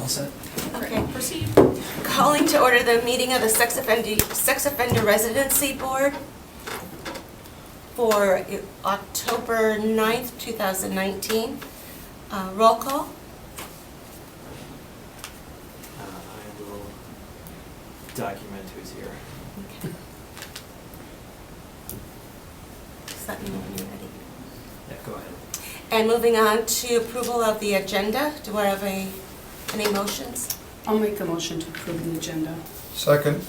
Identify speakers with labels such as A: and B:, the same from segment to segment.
A: All set.
B: Okay, proceed. Calling to order the meeting of the Sex Offender Residency Board for October 9th, 2019. Roll call.
A: I will document who's here.
B: Okay. Just let me know when you're ready.
A: Yeah, go ahead.
B: And moving on to approval of the agenda, do I have any motions?
C: I'll make a motion to approve the agenda.
D: Second.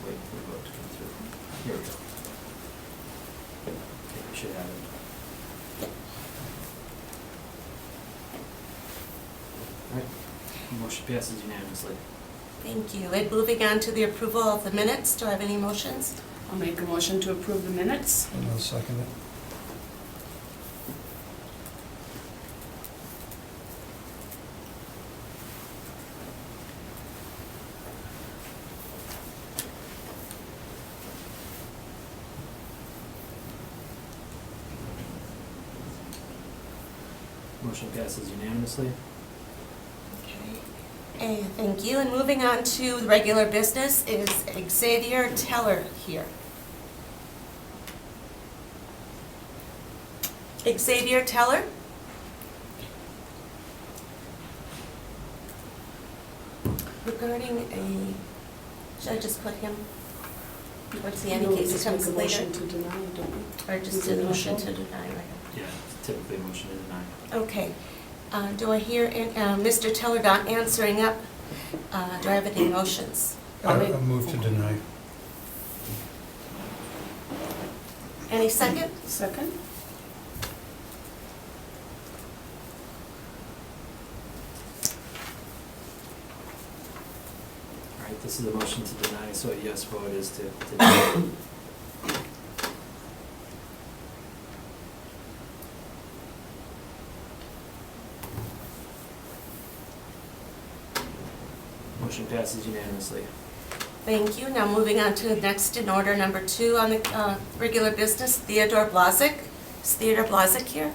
A: Wait for the vote to come through. Here we go. Okay, we should have it. All right, motion passes unanimously.
B: Thank you. And moving on to the approval of the minutes, do I have any motions?
C: I'll make a motion to approve the minutes.
D: And I'll second it.
A: Motion passes unanimously.
B: Okay, thank you. And moving on to the regular business, is Xavier Teller here? Xavier Teller? Regarding should I just put him towards the end in
C: No,
B: case he
C: just
B: comes
C: make a
B: later?
C: motion to deny, don't we?
B: Or just
C: Is
B: a
C: it
B: motion
C: initial?
B: to deny, right?
A: Yeah, typically a motion to deny.
B: Okay. Do I hear, Mr. Teller not answering up? Do I have any motions?
D: I move to deny.
B: Any second?
C: Second?
A: All right, this is a motion to deny, so a yes vote is to deny. Motion passes unanimously.
B: Thank you. Now moving on to next in order, number 2 on the regular business, Theodore Vlasak. Is Theodore Vlasak here?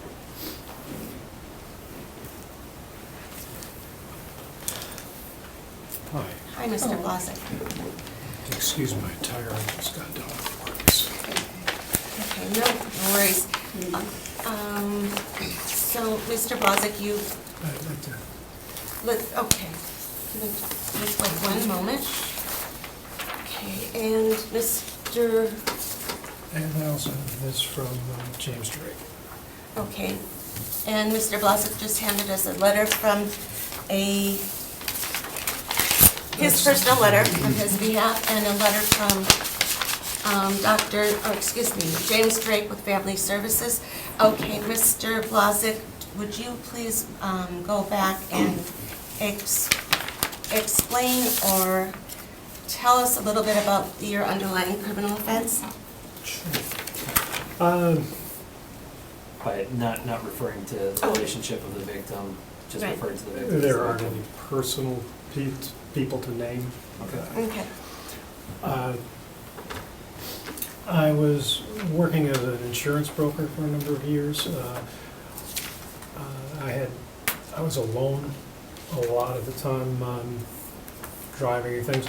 E: Hi.
B: Hi, Mr.
C: Oh.
B: Vlasak.
E: Excuse my tire, I just got done with work.
B: Okay, no worries. So, Mr. Vlasak, you,
E: I'd like to,
B: okay. Just wait 1 moment. Okay, and Mr.,
E: and Nelson is from James Drake.
B: okay. And Mr. Vlasak just handed us a letter from his personal letter on his behalf, and a letter from James Drake with Family Services. Okay, Mr. Vlasak, would you please go back and explain or tell us a little bit about your underlying criminal offense?
A: By not referring to the relationship of the victim, just
B: Right.
A: referring to the victim.
E: There aren't any personal people to name.
A: Okay.
B: Okay.
E: I was working as an insurance broker for a number of years. I was alone a lot of the time, driving and things.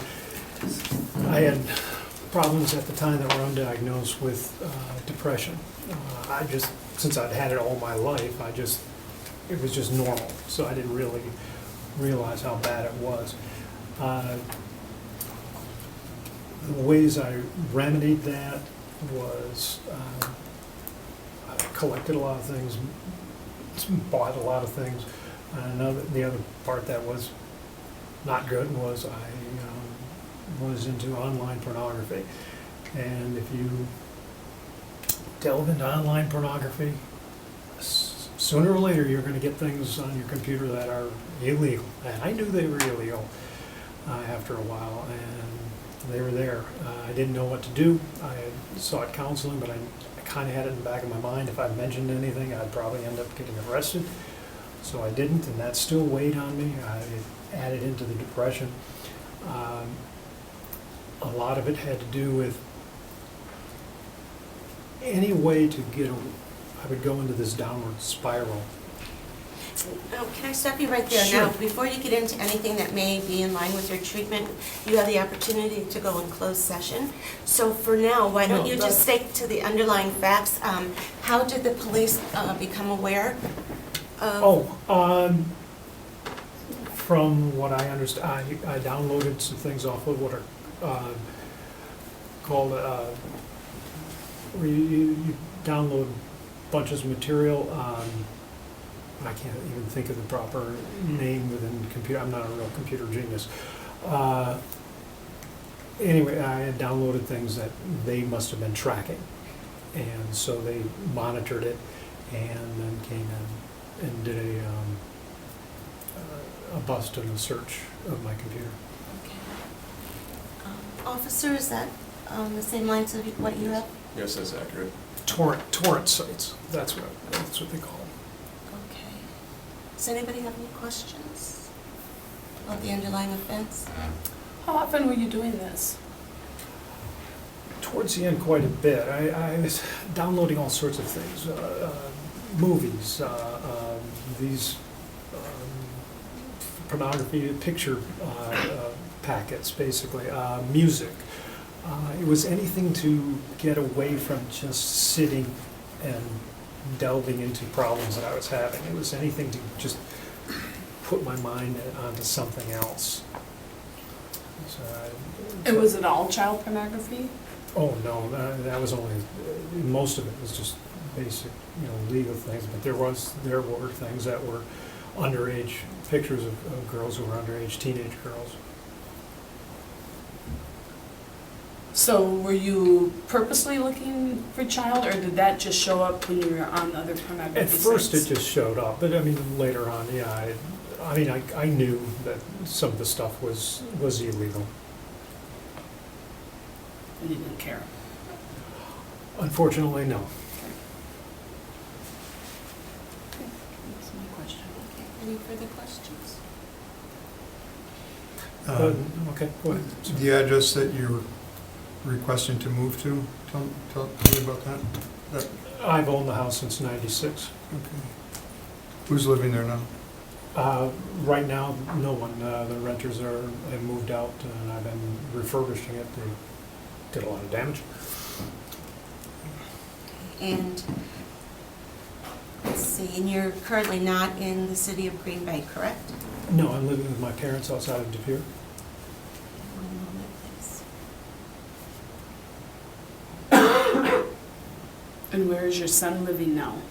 E: I had problems at the time that were undiagnosed with depression. Since I'd had it all my life, it was just normal, so I didn't really realize how bad it was. The ways I remedied that was I collected a lot of things, bought a lot of things. The other part that was not good was I was into online pornography. And if you delve into online pornography, sooner or later you're going to get things on your computer that are illegal. And I knew they were illegal after a while, and they were there. I didn't know what to do. I had sought counseling, but I kind of had it in the back of my mind. If I mentioned anything, I'd probably end up getting arrested. So I didn't, and that still weighed on me. It added into the depression. A lot of it had to do with any way to get, I would go into this downward spiral.
B: Oh, can I stop you right there?
E: Sure.
B: Now, before you get into anything that may be in line with your treatment, you have the opportunity to go in closed session. So for now, why don't
E: No,
B: you just stick to the underlying facts? How did the police become aware of?
E: From what I understand, I downloaded some things off of what are called, where you download bunches of material. I can't even think of the proper name within the computer. I'm not a real computer genius. Anyway, I had downloaded things that they must have been tracking. And so they monitored it and then came in and did a bust and a search of my computer.
B: Okay. Officer, is that the same lines of what you have?
F: Yes, that's accurate.
E: Torrent sites, that's what they call them.
B: Okay. Does anybody have any questions about the underlying offense?
C: How often were you doing this?
E: Towards the end, quite a bit. I was downloading all sorts of things, movies, these pornography picture packets, basically, music. It was anything to get away from just sitting and delving into problems that I was having. It was anything to just put my mind onto something else.
C: And was it all child pornography?
E: Oh, no, that was only, most of it was just basic, legal things, but there were things that were underage, pictures of girls who were underage, teenage girls.
C: So were you purposely looking for child, or did that just show up when you were on other pornography
E: At first, it
C: sites?
E: just showed up, but I mean, later on, yeah, I knew that some of the stuff was illegal.
C: And you didn't care?
E: Unfortunately, no.
C: Okay. That's my question.
B: Okay. Any further questions?
E: Okay, go ahead.
D: The address that you're requesting to move to, tell me about that.
E: I've owned the house since '96.
D: Okay. Who's living there now?
E: Right now, no one. The renters have moved out, and I've been refurbishing it. They did a lot of damage.
B: And, let's see, and you're currently not in the city of Green Bay, correct?
E: No, I'm living with my parents outside of De Pere.
B: One moment, please.
C: And where is your son living now?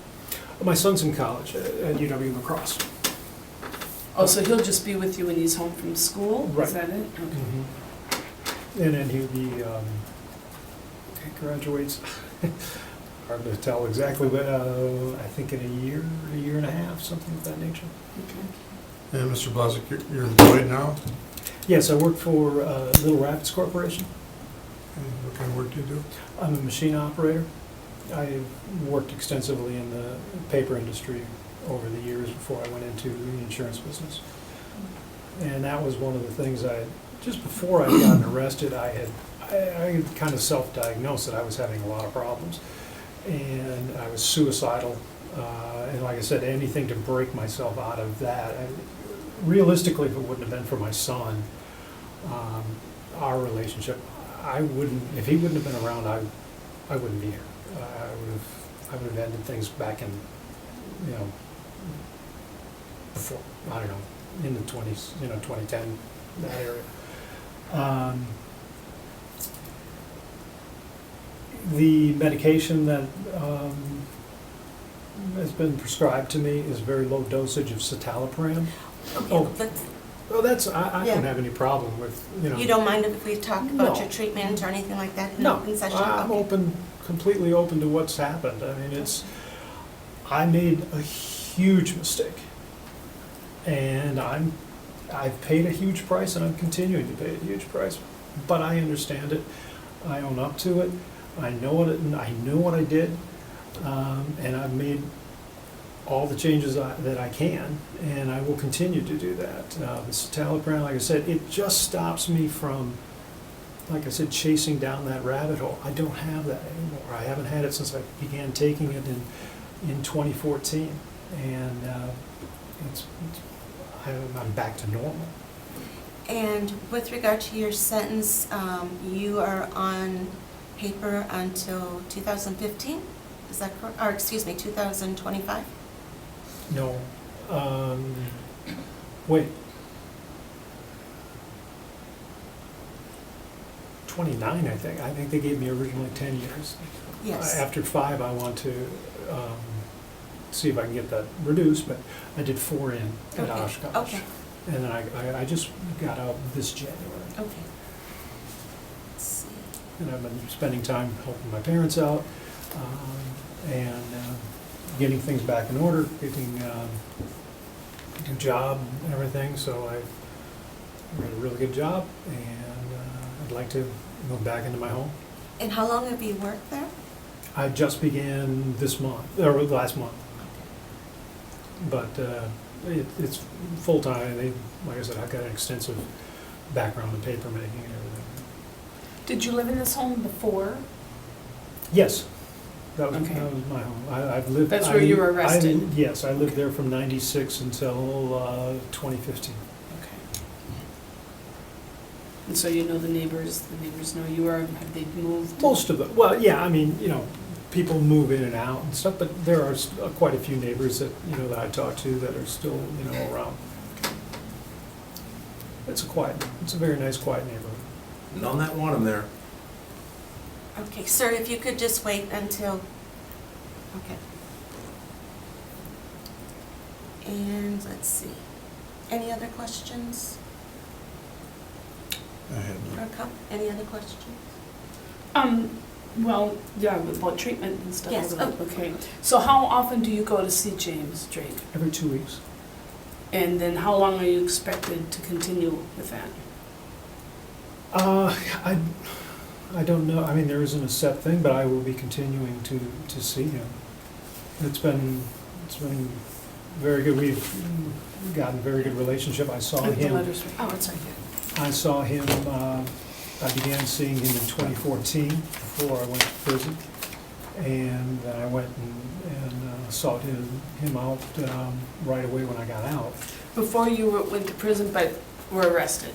E: My son's in college at UW La Crosse.
C: Oh, so he'll just be with you when he's home from school?
E: Right.
C: Is that it? Okay.
E: Mm-hmm. And then he'll be, he graduates, hard to tell exactly, but I think in a year and a half, something of that nature.
C: Okay.
D: And Mr. Vlasak, you're employed now?
E: Yes, I work for Little Rapids Corporation.
D: And what kind of work do you do?
E: I'm a machine operator. I worked extensively in the paper industry over the years before I went into the insurance business. And that was one of the things just before I'd gotten arrested, I had kind of self-diagnosed that I was having a lot of problems. And I was suicidal. And like I said, anything to break myself out of that. Realistically, if it wouldn't have been for my son, our relationship, if he wouldn't have been around, I wouldn't be here. I would have ended things back in, before, I don't know, in the 20s, 2010, that area. The medication that has been prescribed to me is very low dosage of citalopram.
B: Okay,
E: Oh.
B: let's,
E: I
B: Yeah.
E: don't have any problem with,
B: you don't mind if we talk about
E: No.
B: your treatment or anything like that in
E: No,
B: open session?
E: I'm
B: Okay.
E: completely open to what's happened. I mean, I made a huge mistake. And I've paid a huge price, and I'm continuing to pay a huge price. But I understand it. I own up to it. I know what I did, and I've made all the changes that I can, and I will continue to do that. The citalopram, like I said, it just stops me from, like I said, chasing down that rabbit hole. I don't have that anymore. I haven't had it since I began taking it in 2014, and I'm back to normal.
B: And with regard to your sentence, you are on paper until 2015? Is that correct? Or excuse me, 2025?
E: No, wait. 29, I think. I think they gave me originally 10 years.
B: Yes.
E: After 5, I want to see if I can get that reduced, but I did 4 in at
B: Okay.
E: Oshkosh.
B: Okay.
E: And then I just got out this January.
B: Okay. Let's see.
E: And I've been spending time helping my parents out, and getting things back in order, getting a new job and everything, so I got a really good job, and I'd like to move back into my home.
B: And how long have you worked there?
E: I just began this month, or last month, but it's full-time. Like I said, I've got an extensive background in paper making and everything.
C: Did you live in this home before?
E: Yes, that was
C: Okay.
E: my home. I've lived.
C: That's where you were
E: I-
C: arrested?
E: Yes, I lived there from '96 until 2015.
C: Okay. And so you know the neighbors know you, or have they moved?
E: Most of them, well, yeah, I mean, people move in and out and stuff, but there are quite a few neighbors that, that I talk to that are still, around. It's a very nice, quiet neighborhood.
F: None that want them there.
B: Okay, sir, if you could just wait until, okay. And let's see, any other questions?
F: I had
B: For a couple, any other questions?
C: Well, yeah, about treatment and stuff.
B: Yes,
C: like that.
B: oh.
C: Okay. So how often do you go to see James Drake?
E: Every 2 weeks.
C: And then how long are you expected to continue with that?
E: I don't know, I mean, there isn't a set thing, but I will be continuing to see him. It's been very good. We've gotten a very good relationship. I saw
C: The
E: him.
C: letters.
B: Oh, it's right here.
E: I saw him, I began seeing him in 2014, before I went to prison. And then I went and sought him out right away when I got out.
C: Before you went to prison, but were arrested?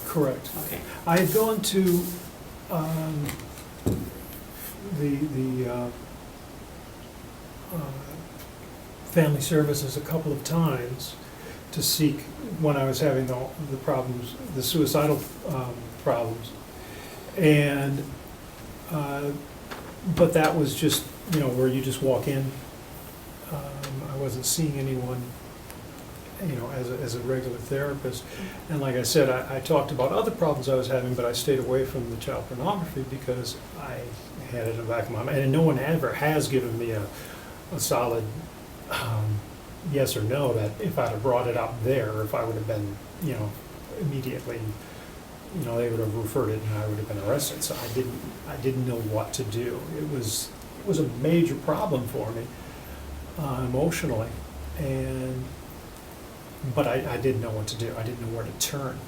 E: Correct.
C: Okay.
E: I had gone to the family services a couple of times to seek, when I was having the problems, the suicidal problems. And, but that was just, where you just walk in. I wasn't seeing anyone, as a regular therapist. And like I said, I talked about other problems I was having, but I stayed away from the child pornography because I had it in the back of my mind. And no one ever has given me a solid yes or no, that if I'd have brought it up there, if I would have been, immediately, they would have referred it and I would have been arrested. So I didn't know what to do. It was a major problem for me, emotionally. But I didn't know what to do. I didn't know where to turn.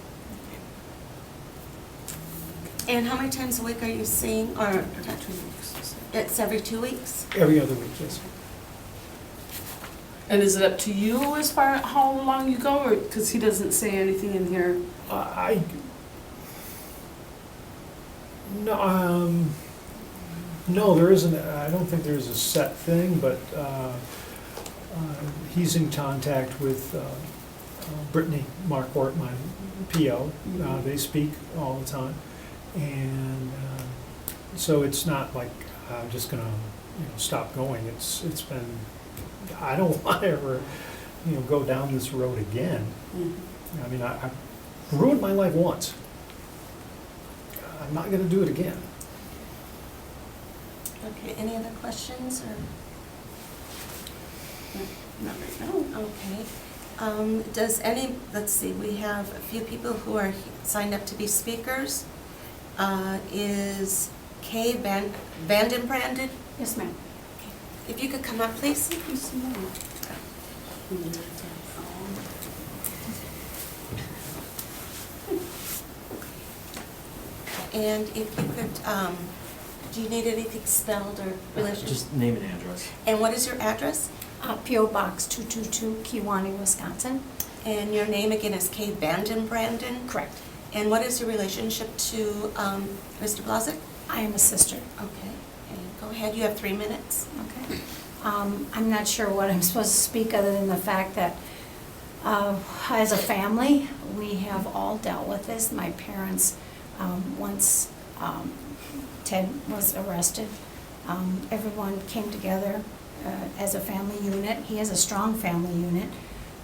B: And how many times a week are you seeing, or not 2 weeks? It's every 2 weeks?
E: Every other week, yes.
C: And is it up to you as far as how long you go, or, because he doesn't say anything in here?
E: No, there isn't. I don't think there's a set thing, but he's in contact with Brittany Marquardt, my PO. They speak all the time, and so it's not like I'm just gonna stop going. It's been. I don't want to ever go down this road again. I mean, I ruined my life once. I'm not going to do it again.
B: Okay, any other questions, or?
C: Not right now.
B: Okay. Let's see, we have a few people who are signed up to be speakers. Is Kay Vandenbranded?
C: Yes, ma'am.
B: If you could come up, please.
C: Thank you so much.
B: And if you could, do you need anything spelled or relationship?
A: Just name and address.
B: And what is your address?
G: P.O. Box 222, Kewanee, Wisconsin.
B: And your name again is Kay Brandon?
G: Correct.
B: And what is your relationship to Mr. Vlasak?
G: I am a sister.
B: Okay, and go ahead, you have 3 minutes.
G: Okay. I'm not sure what I'm supposed to speak other than the fact that as a family, we have all dealt with this. My parents, once Ted was arrested, everyone came together as a family unit. He has a strong family unit.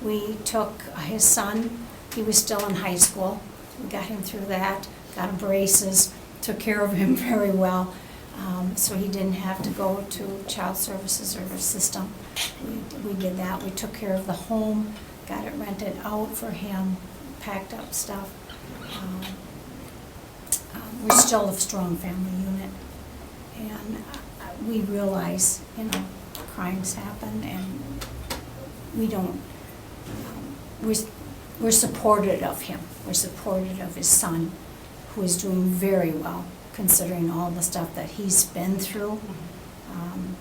G: We took his son, he was still in high school. We got him through that, got him braces, took care of him very well. So he didn't have to go to child services or system. We did that. We took care of the home, got it rented out for him, packed up stuff. We're still a strong family unit. And we realize, crimes happen and we don't, we're supportive of him. We're supportive of his son, who is doing very well, considering all the stuff that he's been through.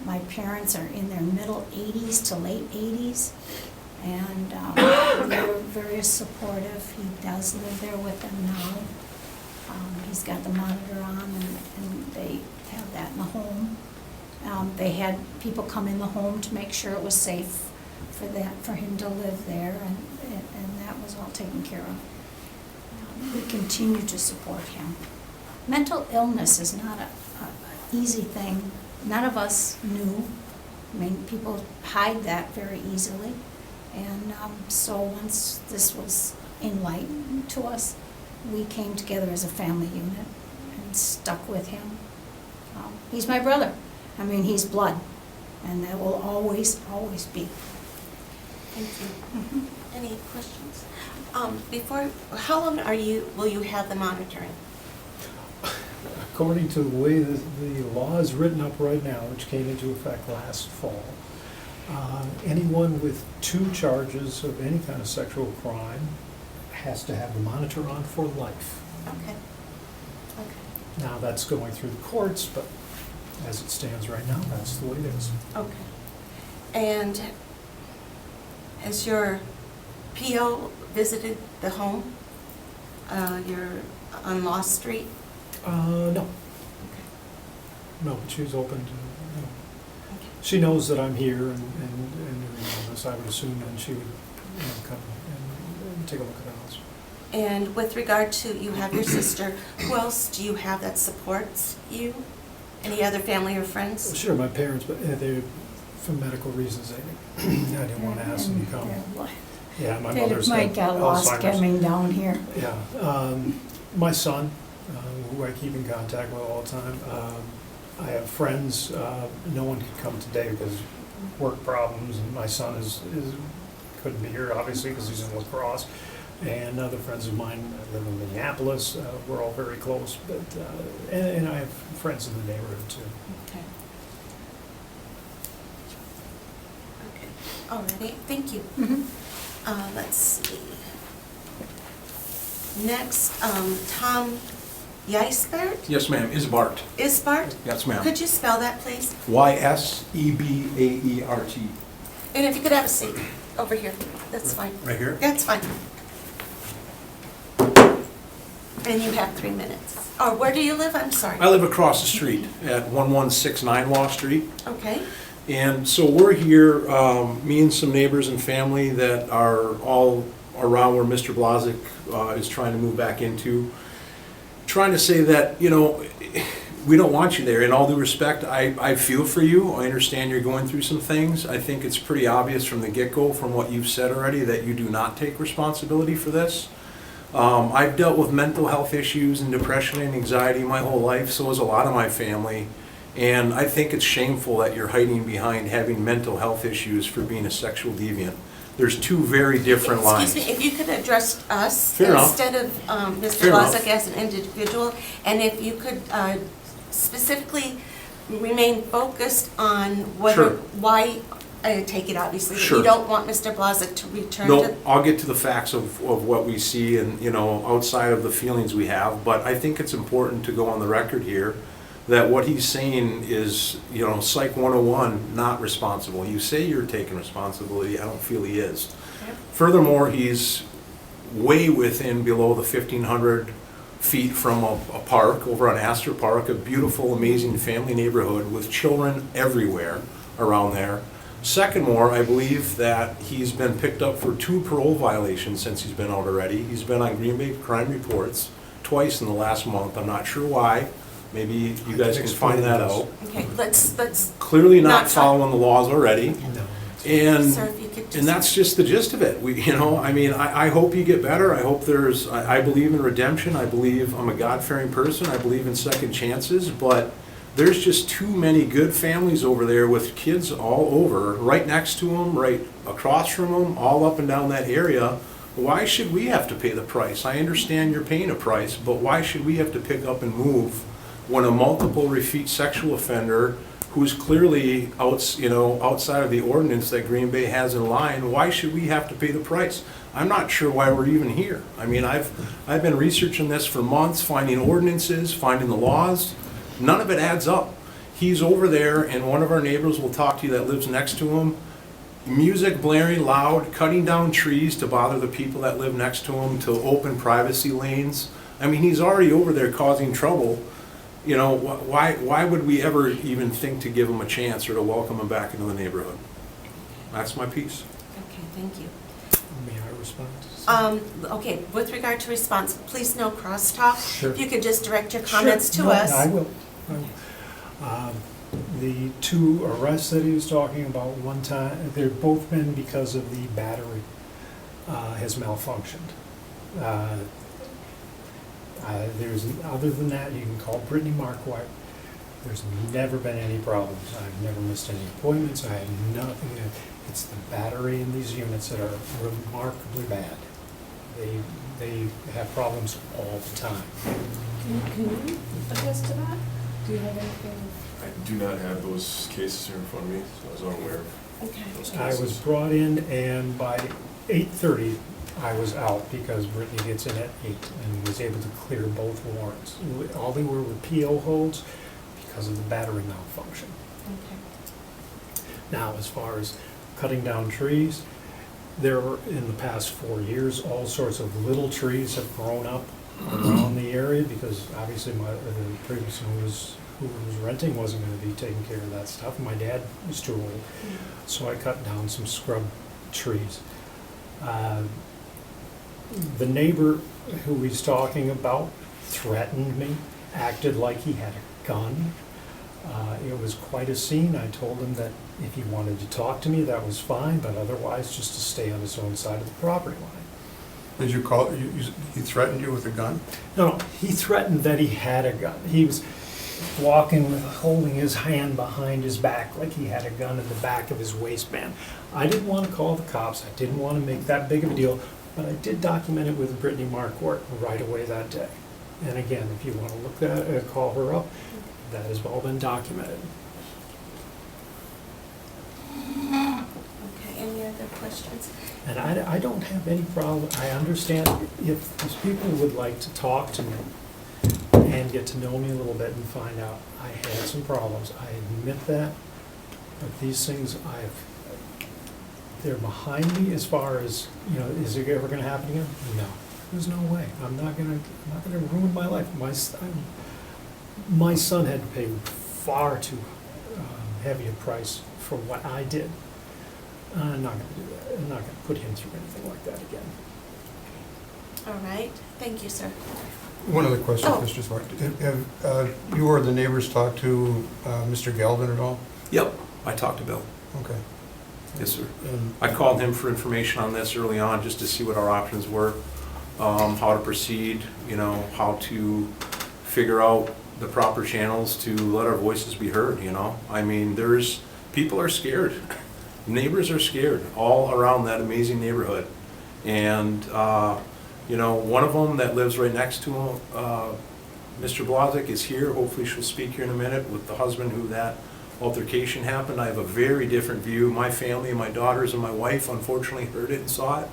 G: My parents are in their middle 80s to late 80s, and they're very supportive. He does live there with them now. He's got the monitor on, and they have that in the home. They had people come in the home to make sure it was safe for him to live there, and that was all taken care of. We continue to support him. Mental illness is not an easy thing. None of us knew. I mean, people hide that very easily. And so once this was enlightened to us, we came together as a family unit and stuck with him. He's my brother. I mean, he's blood, and that will always, always be.
B: Thank you.
G: Mm-hmm.
B: Any questions? How long will you have the monitoring?
E: According to the way the law is written up right now, which came into effect last fall, anyone with 2 charges of any kind of sexual crime has to have the monitor on for life.
B: Okay.
E: Now, that's going through the courts, but as it stands right now, that's the way it is.
B: Okay. And has your PO visited the home? You're on Law Street?
E: No.
B: Okay.
E: No, but she's open to,
B: Okay.
E: she knows that I'm here and everything else. I would assume then she would come and take a look at the house.
B: And with regard to, you have your sister, who else do you have that supports you? Any other family or friends?
E: Sure, my parents, but they, for medical reasons, I didn't want to ask them to come. Yeah, my mother's got
G: Mike got lost
E: Alzheimer's.
G: coming down here.
E: Yeah, my son, who I keep in contact with all the time. I have friends. No one could come today because of work problems, and my son couldn't be here obviously because he's in lacrosse. And other friends of mine live in Minneapolis. We're all very close, but and I have friends in the neighborhood too.
B: Okay. Okay. All righty, thank you.
G: Mhm.
B: Let's see. Next, Tom Ysbert?
F: Yes, ma'am, Isbart.
B: Isbart?
F: Yes, ma'am.
B: Could you spell that, please?
F: Ysebaert.
B: And if you could have a seat over here, that's fine.
F: Right here?
B: That's fine. And you have 3 minutes. Or where do you live? I'm sorry.
F: I live across the street at 1169 Law Street.
B: Okay.
F: And so we're here, me and some neighbors and family that are all around where Mr. Vlasak is trying to move back into. Trying to say that, we don't want you there. In all due respect, I feel for you. I understand you're going through some things. I think it's pretty obvious from the get-go, from what you've said already, that you do not take responsibility for this. I've dealt with mental health issues and depression and anxiety my whole life, so has a lot of my family. And I think it's shameful that you're hiding behind having mental health issues for being a sexual deviant. There's 2 very different lines.
B: Excuse me, if you could address us
F: Fair enough.
B: instead of Mr.
F: Fair enough.
B: Vlasak as an individual, and if you could specifically remain focused on
F: Sure.
B: why I take it obviously that
F: Sure.
B: you don't want Mr. Blazik to return to.
F: No, I'll get to the facts of what we see and, you know, outside of the feelings we have, but I think it's important to go on the record here that what he's saying is, you know, Psych 101, not responsible. You say you're taking responsibility, I don't feel he is.
B: Yep.
F: Furthermore, he's way within below the 1,500 feet from a park over on Astor Park, a beautiful, amazing family neighborhood with children everywhere around there. Second more, I believe that he's been picked up for 2 parole violations since he's been out already. He's been on Green Bay crime reports twice in the last month. I'm not sure why. Maybe you guys can find that out.
B: Okay, let's,
F: Clearly
B: Not
F: not
B: talk-
F: following the laws already.
E: No.
F: And,
B: sir, if you could just.
F: and that's just the gist of it. We, you know, I mean, I hope you get better. I hope I believe in redemption. I believe I'm a God-fearing person. I believe in second chances, but there's just too many good families over there with kids all over, right next to them, right across from them, all up and down that area. Why should we have to pay the price? I understand you're paying a price, but why should we have to pick up and move when a multiple repeat sexual offender who's clearly outside of the ordinance that Green Bay has in line, why should we have to pay the price? I'm not sure why we're even here. I mean, I've been researching this for months, finding ordinances, finding the laws. None of it adds up. He's over there, and one of our neighbors will talk to you that lives next to him. Music blaring loud, cutting down trees to bother the people that live next to him, to open privacy lanes. I mean, he's already over there causing trouble. You know, why would we ever even think to give him a chance or to welcome him back into the neighborhood? That's my piece.
B: Okay, thank you.
E: May I respond?
B: Okay, with regard to response, please no crosstalk.
E: Sure.
B: If you could just direct your comments to
E: Sure. No,
B: us.
E: I will. The 2 arrests that he was talking about one time, they've both been because of the battery has malfunctioned. Other than that, you can call Brittany Marquardt. There's never been any problems. I've never missed any appointments. I have nothing. It's the battery in these units that are remarkably bad. They have problems all the time.
C: Can you attest to that? Do you have anything?
H: I do not have those cases here in front of me, so I was unaware of
B: Okay.
H: those
E: I was
H: cases.
E: brought in, and by 8:30, I was out because Brittany gets in at 8 and was able to clear both warrants. All they were PO holds because of the battery malfunction.
B: Okay.
E: Now, as far as cutting down trees, there were, in the past 4 years, all sorts of little trees have grown up around the area because obviously the previous owner who was renting wasn't going to be taking care of that stuff. My dad was too old, so I cut down some scrub trees. The neighbor who he's talking about threatened me, acted like he had a gun. It was quite a scene. I told him that if he wanted to talk to me, that was fine, but otherwise just to stay on his own side of the property line.
D: Did you call, he threatened you with a gun?
E: No, he threatened that he had a gun. He was walking with, holding his hand behind his back like he had a gun in the back of his waistband. I didn't want to call the cops. I didn't want to make that big of a deal, but I did document it with Brittany Marquardt right away that day. And again, if you want to look at it, call her up, that has all been documented.
B: Okay, any other questions?
E: And I don't have any problem, I understand if these people would like to talk to me and get to know me a little bit and find out I had some problems, I admit that, but these things they're behind me as far as, you know, is it ever gonna happen again? No, there's no way, I'm not gonna ruin my life. My son had to pay far too heavy a price for what I did. I'm not gonna do that. I'm not gonna put him through anything like that again.
B: All right, thank you, sir.
D: One other question,
B: Oh.
D: Mr. Smart. Have you or the neighbors talked to Mr. Galvin at all?
F: Yep, I talked to Bill.
D: Okay.
F: Yes, sir.
D: And
F: I called him for information on this early on, just to see what our options were, how to proceed, you know, how to figure out the proper channels to let our voices be heard, you know? I mean, people are scared. Neighbors are scared all around that amazing neighborhood. And, you know, one of them that lives right next to him, Mr. Vlasak, is here. Hopefully she'll speak here in a minute with the husband who that altercation happened. I have a very different view. My family and my daughters and my wife unfortunately heard it and saw it.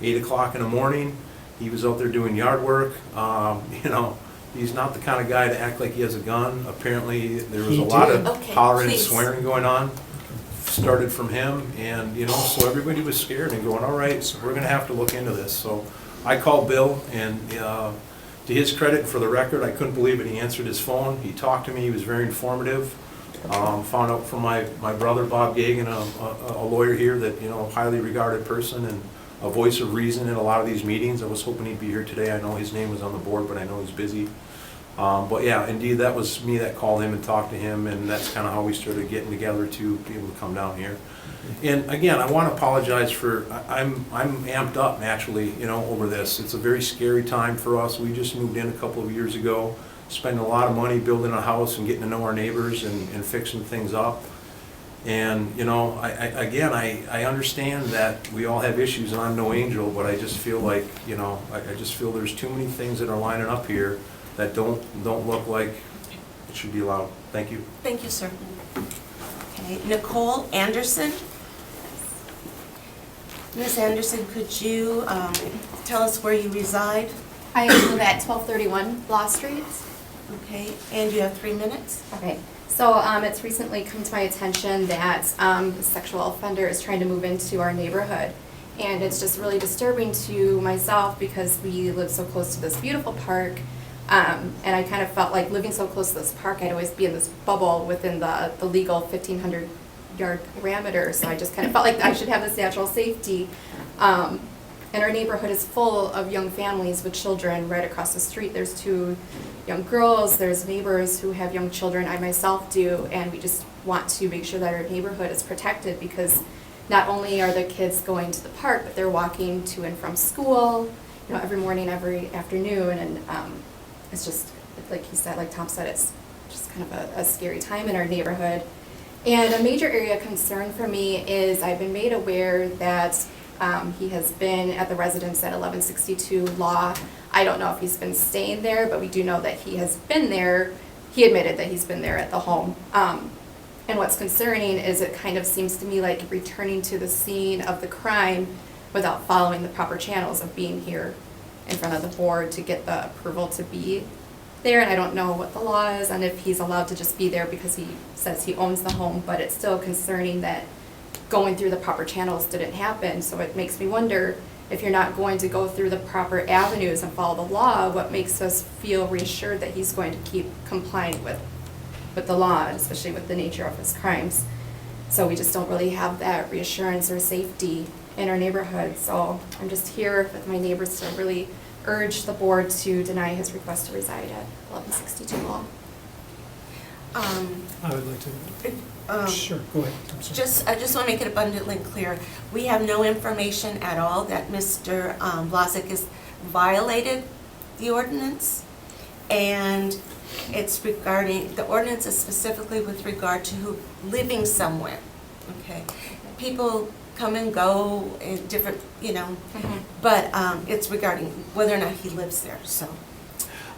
F: 8 o'clock in the morning, he was out there doing yard work. You know, he's not the kind of guy to act like he has a gun. Apparently, there was
E: He
F: a lot
E: did.
F: of
B: Okay,
F: hollering and
B: please.
F: swearing going on. Started from him, and, you know, so everybody was scared and going, all right, so we're gonna have to look into this. So I called Bill, and to his credit, for the record, I couldn't believe it. He answered his phone. He talked to me. He was very informative. Found out from my brother, Bob Gagan, a lawyer here, that, you know, a highly regarded person and a voice of reason in a lot of these meetings. I was hoping he'd be here today. I know his name was on the board, but I know he's busy. But yeah, indeed, that was me that called him and talked to him, and that's kind of how we started getting together to be able to come down here. And again, I want to apologize for, I'm amped up naturally, you know, over this. It's a very scary time for us. We just moved in a couple of years ago, spending a lot of money building a house and getting to know our neighbors and fixing things up. And, you know, I understand that we all have issues, and I'm no angel, but I just feel like, you know, I just feel there's too many things that are lining up here that don't look like it should be allowed. Thank you.
B: Thank you, sir. Okay, Nicole Anderson. Ms. Anderson, could you tell us where you reside?
I: I live at 1231 Law Street.
B: Okay, and you have 3 minutes?
I: Okay, so it's recently come to my attention that a sexual offender is trying to move into our neighborhood. And it's just really disturbing to myself because we live so close to this beautiful park. And I kind of felt like living so close to this park, I'd always be in this bubble within the legal 1,500-yard parameter. So I just kind of felt like I should have this natural safety. And our neighborhood is full of young families with children right across the street. There's 2 young girls, there's neighbors who have young children, I myself do, and we just want to make sure that our neighborhood is protected because not only are the kids going to the park, but they're walking to and from school, you know, every morning, every afternoon, and it's just, like he said, like Tom said, it's just kind of a scary time in our neighborhood. And a major area of concern for me is I've been made aware that he has been at the residence at 1162 Law. I don't know if he's been staying there, but we do know that he has been there. He admitted that he's been there at the home. And what's concerning is it kind of seems to me like returning to the scene of the crime without following the proper channels of being here in front of the board to get the approval to be there. And I don't know what the law is and if he's allowed to just be there because he says he owns the home, but it's still concerning that going through the proper channels didn't happen. So it makes me wonder, if you're not going to go through the proper avenues and follow the law, what makes us feel reassured that he's going to keep complying with the law, especially with the nature of his crimes. So we just don't really have that reassurance or safety in our neighborhood. So I'm just here with my neighbors to really urge the board to deny his request to reside at 1162 Law.
E: I would like to, sure, go ahead. I'm sorry.
B: I just want to make it abundantly clear. We have no information at all that Mr. Vlasak has violated the ordinance. And it's regarding, the ordinance is specifically with regard to who living somewhere, okay? People come and go in different, you know, but it's regarding whether or not he lives there, so.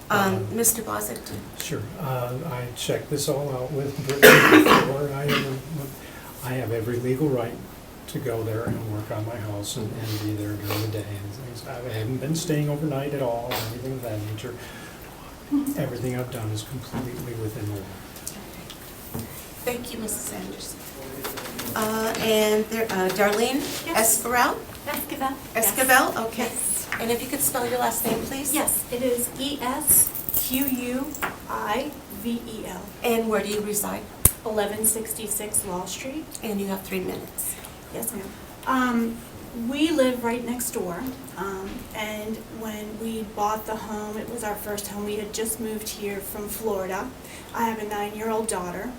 B: Mr. Vlasak?
E: Sure. I checked this all out with Brittany before. I have every legal right to go there and work on my house and be there during the day and things. I haven't been staying overnight at all or anything of that nature. Everything I've done is completely within the law.
B: Thank you, Mrs. Anderson. And there, Darlene Esquivel? Esquivel, okay.
J: Yes.
B: And if you could spell your last name, please?
J: Yes, it is Esquivel.
B: And where do you reside?
J: 1166 Law Street.
B: And you have 3 minutes.
J: Yes, ma'am. We live right next door, and when we bought the home, it was our first home. We had just moved here from Florida. I have a 9-year-old daughter.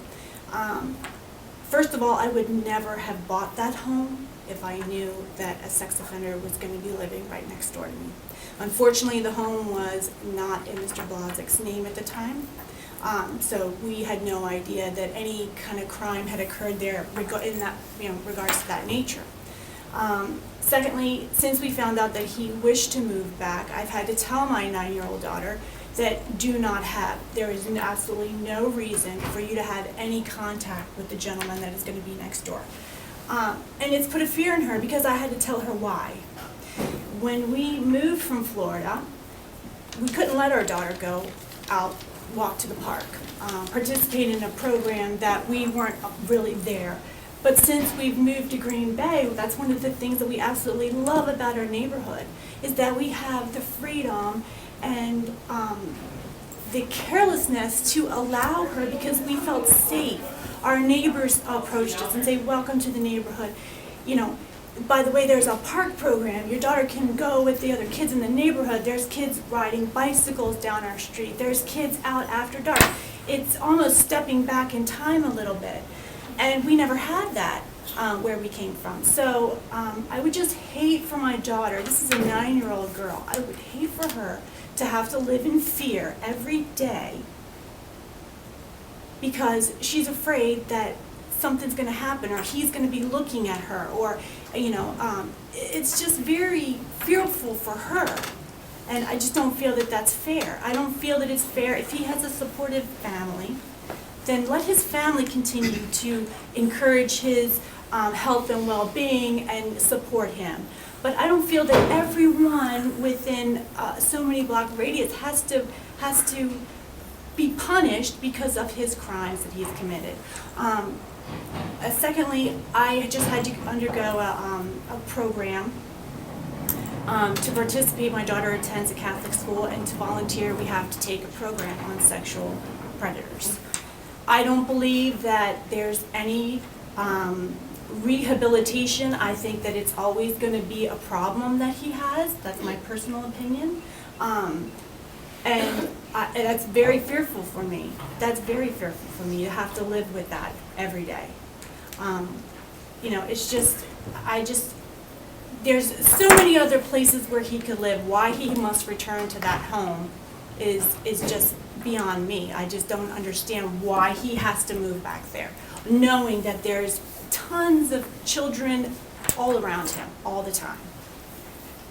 J: First of all, I would never have bought that home if I knew that a sex offender was going to be living right next door to me. Unfortunately, the home was not in Mr. Vlasak's name at the time, so we had no idea that any kind of crime had occurred there in that, regards to that nature. Secondly, since we found out that he wished to move back, I've had to tell my 9-year-old daughter, that do not have. There is absolutely no reason for you to have any contact with the gentleman that is going to be next door. And it's put a fear in her because I had to tell her why. When we moved from Florida, we couldn't let our daughter go out, walk to the park, participate in a program that we weren't really there. But since we've moved to Green Bay, that's one of the things that we absolutely love about our neighborhood, is that we have the freedom and the carelessness to allow her, because we felt safe. Our neighbors approached us and say, welcome to the neighborhood. You know, by the way, there's a park program. Your daughter can go with the other kids in the neighborhood. There's kids riding bicycles down our street. There's kids out after dark. It's almost stepping back in time a little bit. And we never had that where we came from. So I would just hate for my daughter, this is a 9-year-old girl, I would hate for her to have to live in fear every day because she's afraid that something's going to happen, or he's going to be looking at her, or, you know, it's just very fearful for her. And I just don't feel that that's fair. I don't feel that it's fair. If he has a supportive family, then let his family continue to encourage his health and well-being and support him. But I don't feel that everyone within so many block radius has to be punished because of his crimes that he's committed. Secondly, I just had to undergo a program to participate. My daughter attends a Catholic school, and to volunteer we have to take a program on sexual predators. I don't believe that there's any rehabilitation. I think that it's always going to be a problem that he has. That's my personal opinion. And that's very fearful for me. That's very fearful for me to have to live with that every day. You know, it's just, there's so many other places where he could live. Why he must return to that home is just beyond me. I just don't understand why he has to move back there, knowing that there's tons of children all around him all the time.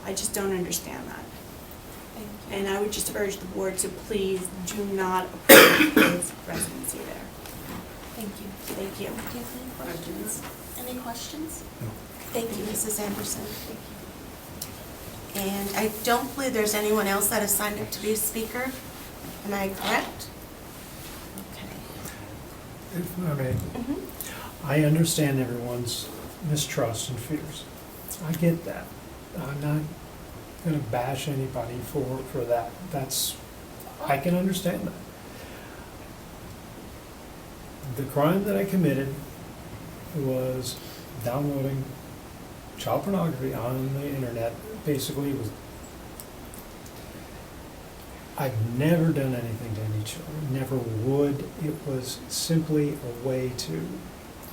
J: I just don't understand that. And I would just urge the board to please do not approve his residency there.
B: Thank you.
J: Thank you.
B: Do you have any questions? Any questions?
D: No.
B: Thank you, Mrs. Anderson. And I don't believe there's anyone else that has signed up to be a speaker. Am I correct? Okay.
E: If I may,
B: Mm-hmm.
E: I understand everyone's mistrust and fears. I get that. I'm not going to bash anybody for that. I can understand that. The crime that I committed was downloading child pornography on the internet. Basically, I've never done anything to any children, never would. It was simply a way to,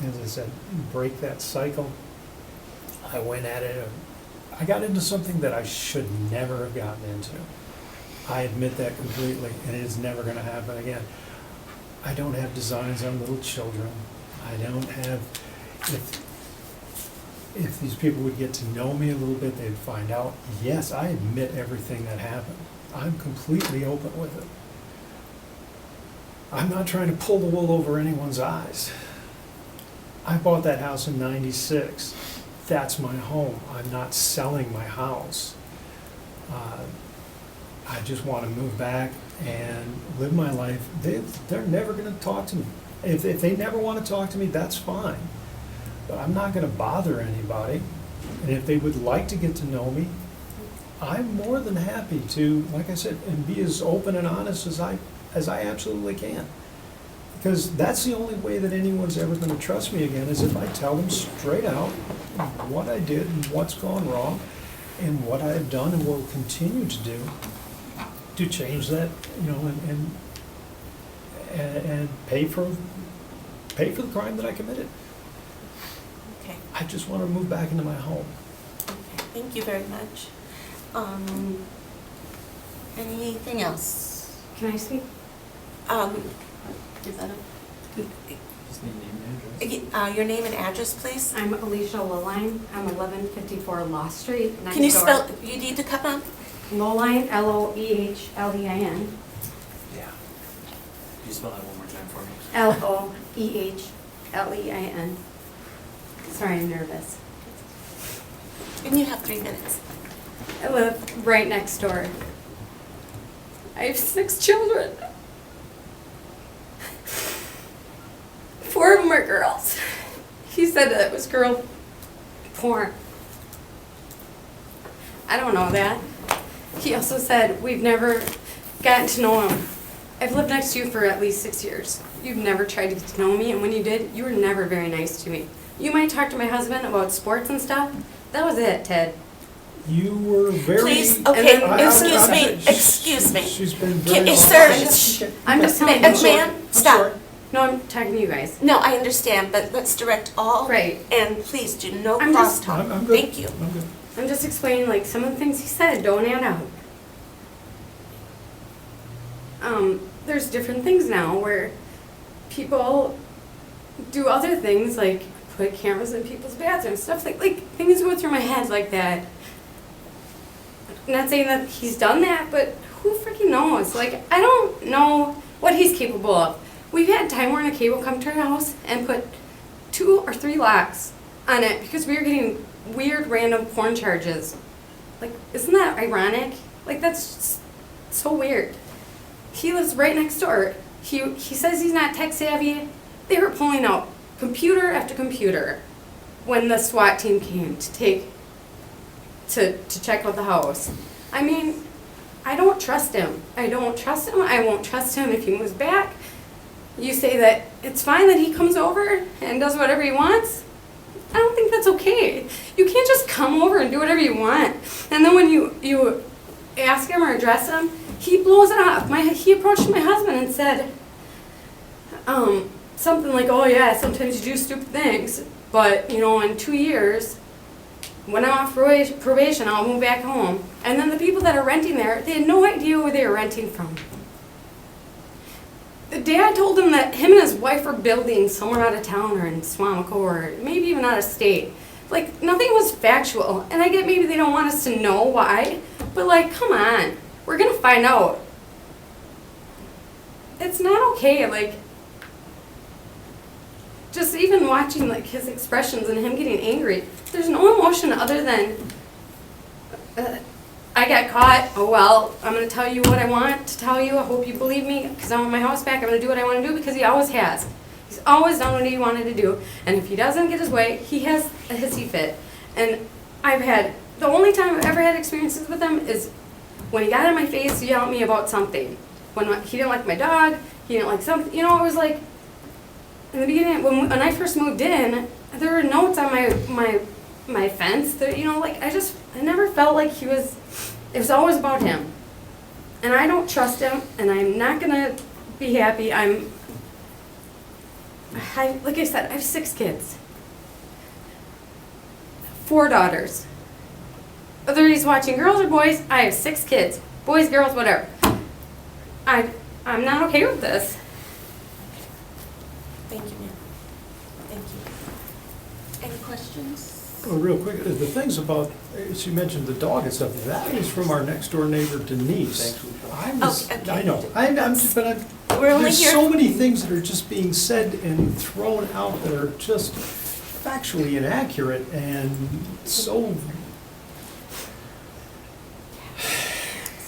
E: as I said, break that cycle. I went at it. I got into something that I should never have gotten into. I admit that completely, and it is never going to happen again. I don't have designs on little children. I don't have, if these people would get to know me a little bit, they'd find out, yes, I admit everything that happened. I'm completely open with it. I'm not trying to pull the wool over anyone's eyes. I bought that house in '96. That's my home. I'm not selling my house. I just want to move back and live my life. They're never going to talk to me. If they never want to talk to me, that's fine. But I'm not going to bother anybody. And if they would like to get to know me, I'm more than happy to, like I said, and be as open and honest as I absolutely can. Because that's the only way that anyone's ever going to trust me again, is if I tell them straight out what I did and what's gone wrong and what I have done and will continue to do to change that, you know, and pay for the crime that I committed.
B: Okay.
E: I just want to move back into my home.
B: Okay. Thank you very much. Anything else?
K: Can I speak?
B: Is that
A: Just need name and address.
B: your name and address, please?
K: I'm Alicia Lowline. I'm 1154 Law Street, next
B: Can you
K: door.
B: spell, you need to come up?
K: Lowline, Loehlein.
A: Yeah. Could you spell that one more time for me?
K: Loehlein. Sorry, I'm nervous.
B: And you have 3 minutes.
K: I live right next door. I have 6 children. 4 of them are girls. He said that it was girl porn. I don't know that. He also said we've never gotten to know him. I've lived next to you for at least 6 years. You've never tried to get to know me, and when you did, you were never very nice to me. You might talk to my husband about sports and stuff. That was it, Ted.
E: You were very.
B: Please, okay, excuse me, excuse me.
E: She's been
B: Can
E: very.
B: you, sir,
K: I'm just telling you.
B: ma'am, stop.
K: No, I'm talking to you guys.
B: No, I understand, but let's direct all.
K: Right.
B: And please do no
K: I'm just-
B: crosstalk.
E: I'm good.
B: Thank you.
E: I'm good.
K: I'm just explaining, like, some of the things he said don't add up. There's different things now where people do other things, like put cameras in people's bathrooms, stuff like things go through my head like that. Not saying that he's done that, but who freaking knows? Like, I don't know what he's capable of. We've had Time Warner Cable come to our house and put 2 or 3 locks on it because we were getting weird random porn charges. Like, isn't that ironic? Like, that's just so weird. He lives right next door. He says he's not tech savvy. They were pulling out computer after computer when the SWAT team came to check out the house. I mean, I don't trust him. I don't trust him. I won't trust him if he moves back. You say that it's fine that he comes over and does whatever he wants. I don't think that's okay. You can't just come over and do whatever you want. And then when you ask him or address him, he blows it off. He approached my husband and said something like, oh yeah, sometimes you do stupid things, but you know, in 2 years, when I'm off probation, I'll move back home. And then the people that are renting there, they had no idea where they were renting from. The dad told him that him and his wife were building somewhere out of town or in Swamico or maybe even out of state. Like, nothing was factual. And I get maybe they don't want us to know why, but like, come on. We're gonna find out. It's not okay, like, just even watching like his expressions and him getting angry, there's no emotion other than, I got caught, oh well, I'm gonna tell you what I want to tell you, I hope you believe me, because I want my house back, I'm gonna do what I wanna do, because he always has. He's always done what he wanted to do, and if he doesn't get his way, he has a hissy fit. And the only time I've ever had experiences with him is when he got in my face to yell at me about something. When he didn't like my dog, he didn't like something, you know, it was like, in the beginning, when I first moved in, there were notes on my fence that, you know, like, I never felt like it was always about him. And I don't trust him, and I'm not gonna be happy. Like I said, I have 6 kids. 4 daughters. Whether he's watching girls or boys, I have 6 kids. Boys, girls, whatever. I'm not okay with this.
B: Thank you, ma'am. Thank you. Any questions?
E: Well, real quick, the things about, she mentioned the dog and stuff, that is from our next door neighbor Denise.
B: Okay.
E: I know,
B: We're only
E: there's
B: here.
E: so many things that are just being said and thrown out that are just factually inaccurate and so.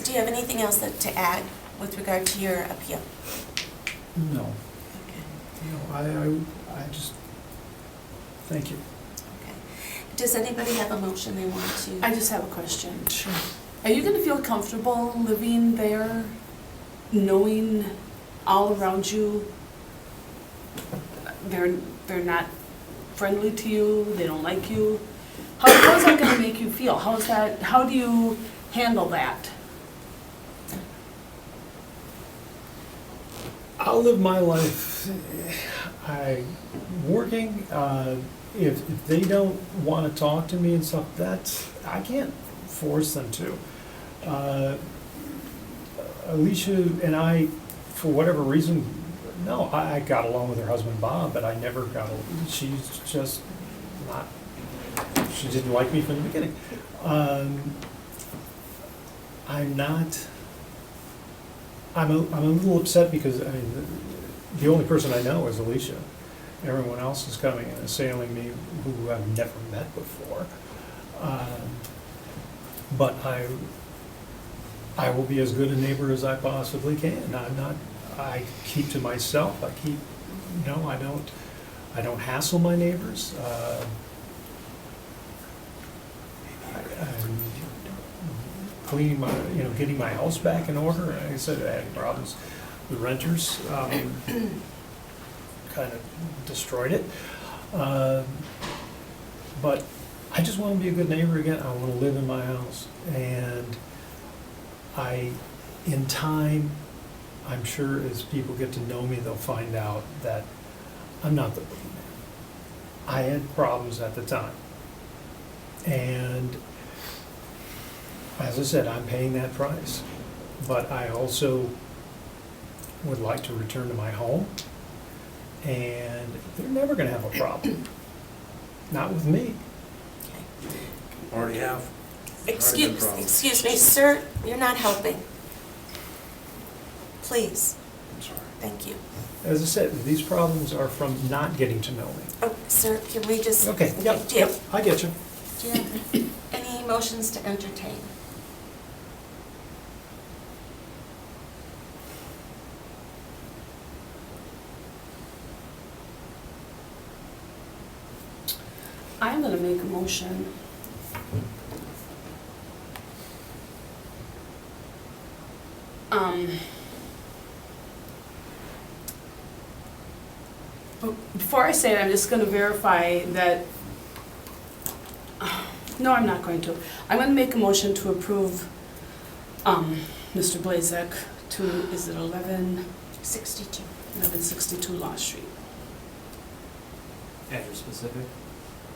B: Do you have anything else to add with regard to your appeal?
E: No,
B: Okay.
E: I just, thank you.
B: Okay. Does anybody have a motion they want to?
C: I just have a question.
B: Sure.
C: Are you gonna feel comfortable living there, knowing all around you, they're not friendly to you, they don't like you? How is that gonna make you feel? How do you handle that?
E: I'll live my life. I'm working. If they don't want to talk to me and stuff, I can't force them to. Alicia and I, for whatever reason, no, I got along with her husband Bob, but I never got along. She's just not. She didn't like me from the beginning. I'm not I'm a little upset because, I mean, the only person I know is Alicia. Everyone else is coming and assailing me who I've never met before. But I will be as good a neighbor as I possibly can. I keep to myself. I don't hassle my neighbors. I'm cleaning getting my house back in order. Like I said, I had problems with renters. Kind of destroyed it. But I just want to be a good neighbor again. I want to live in my house. And in time, I'm sure as people get to know me, they'll find out that I'm not the boogeyman. I had problems at the time. And as I said, I'm paying that price. But I also would like to return to my home. And they're never going to have a problem. Not with me.
F: Already have.
B: Excuse me, sir, you're not helping. Please.
F: I'm sorry.
B: Thank you.
E: As I said, these problems are from not getting to know me.
B: Oh, sir, can we just?
E: Okay, yep, I get you.
B: Do you have any motions to entertain?
C: I'm gonna make a motion. But before I say it, I'm just gonna verify that, no, I'm not going to. I'm gonna make a motion to approve, Mr. Vlasak to, is it
B: 62.
C: 1162 Law Street?
A: Address specific?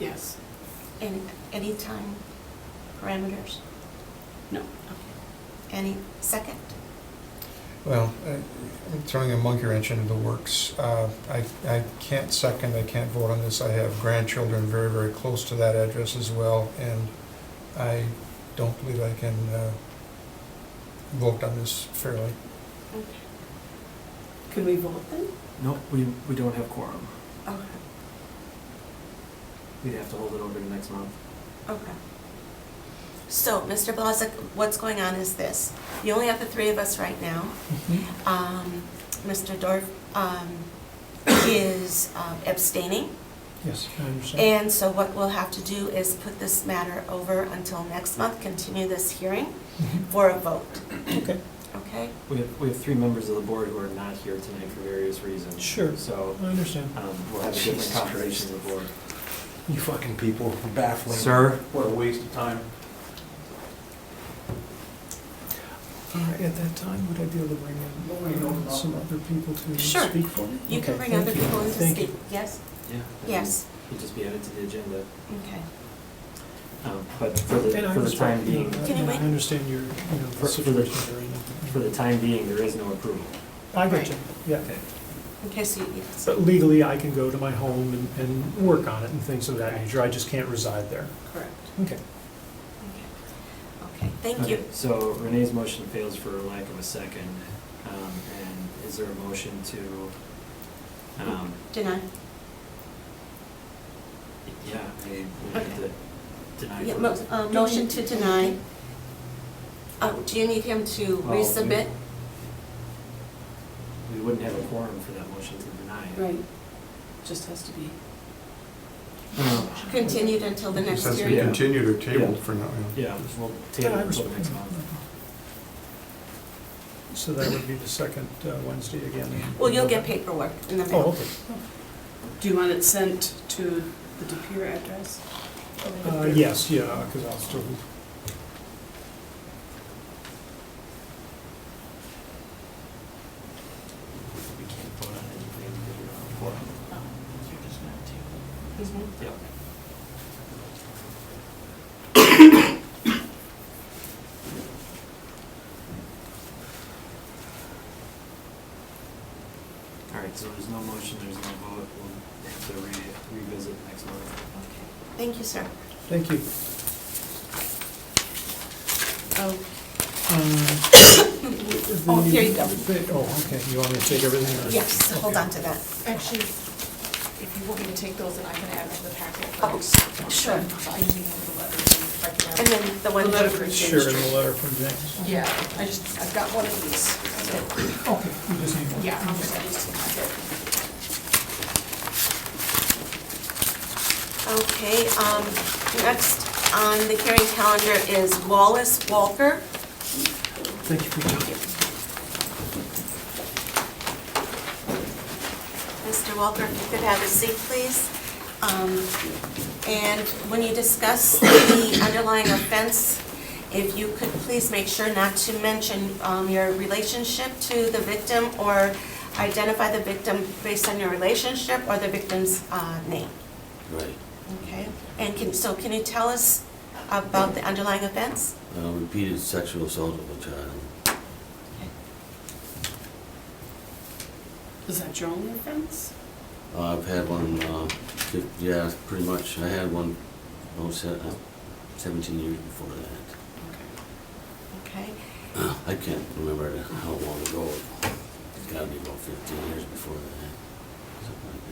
C: Yes.
B: Any time parameters?
C: No.
B: Okay. Any second?
D: Well, I'm throwing a monkey wrench into the works. I can't second, I can't vote on this. I have grandchildren very, very close to that address as well, and I don't believe I can vote on this fairly.
B: Okay.
C: Can we vote then?
A: Nope, we don't have quorum.
B: Okay.
A: We'd have to hold it over to next month.
B: Okay. So, Mr. Vlasak, what's going on is this. You only have the three of us right now. Mr. Dorf is abstaining.
E: Yes, I understand.
B: And so what we'll have to do is put this matter over until next month, continue this hearing for a vote.
E: Okay.
B: Okay?
A: We have three members of the board who are not here tonight for various reasons.
E: Sure.
A: So
E: I understand.
A: we'll have a different confirmation of the board.
F: You fucking people are baffling.
A: Sir?
F: What a waste of time.
E: At that time, would I be able to bring in some other people to
B: Sure.
E: speak for me?
B: You can
E: Okay,
B: bring
E: thank
B: other
E: you.
B: people in to
E: Thank
B: speak.
E: you.
B: Yes?
A: Yeah.
B: Yes.
A: He'd just be added to the agenda.
B: Okay.
A: But for the
E: And I
A: time
E: understand,
A: being,
B: Can you wait?
E: I understand your,
A: For-
E: the
A: for the-
E: situation you're in.
A: for the time being, there is no approval.
E: I get you, yeah.
A: Okay.
B: Okay, so yes.
E: But legally, I can go to my home and work on it and things of that nature. I just can't reside there.
C: Correct.
E: Okay.
B: Okay, thank you.
A: Okay, so Renee's motion fails for lack of a second. And is there a motion to,
B: Deny?
A: yeah, I mean, we have to deny.
B: Yeah,
A: for-
B: motion to deny. Do you need him to
A: Well,
B: resubmit?
A: We wouldn't have a quorum for that motion to deny.
C: Right. Just has to be.
B: Continued until the next
D: This has to be
B: hearing?
D: continued or tabled
A: Yeah.
D: for now.
A: Yeah, we'll table
E: Yeah, I
A: it until
E: respect
A: next
E: that.
A: month.
E: So that would be the second Wednesday again? in
B: Well, you'll get
E: November.
B: paperwork in the
E: Oh,
B: mail.
E: okay.
C: Do you want it sent to the De Pere address?
E: Yes, yeah, because I'll still,
A: We can't vote on anything that you're on quorum. You're just not table.
B: Mhm.
A: Yep. All right, so there's no motion, there's no vote, we'll have to revisit next month.
B: Okay. Thank you, sir.
E: thank you.
B: Oh,
E: everything?
B: Oh, here you go.
E: Oh, okay, you want me to take everything? or-
B: Yes, hold
E: Okay.
B: on to that.
C: Actually, if you want me to take those, then I can add to the packet.
B: Oh, sure. And
C: And
B: then the one.
C: The letter from James
E: Sure,
C: Street.
E: the letter from James.
C: Yeah, I've got one of these.
E: Okay, you just need one.
C: Yeah, I'll just add these to the packet.
B: Okay, next on the hearing calendar is Wallace Walker.
E: Thank you for your time.
B: Mr. Walker, if you could have a seat, please. And when you discuss the underlying offense, if you could please make sure not to mention your relationship to the victim or identify the victim based on your relationship or the victim's name.
A: Right.
B: Okay, and can you tell us about the underlying offense?
A: Repeated sexual assault of a child.
C: Is that your only offense?
A: I've had one, yeah, pretty much. I had one, 17 years before that.
B: Okay,
A: I can't remember how long ago. It's gotta be about 15 years before that, something like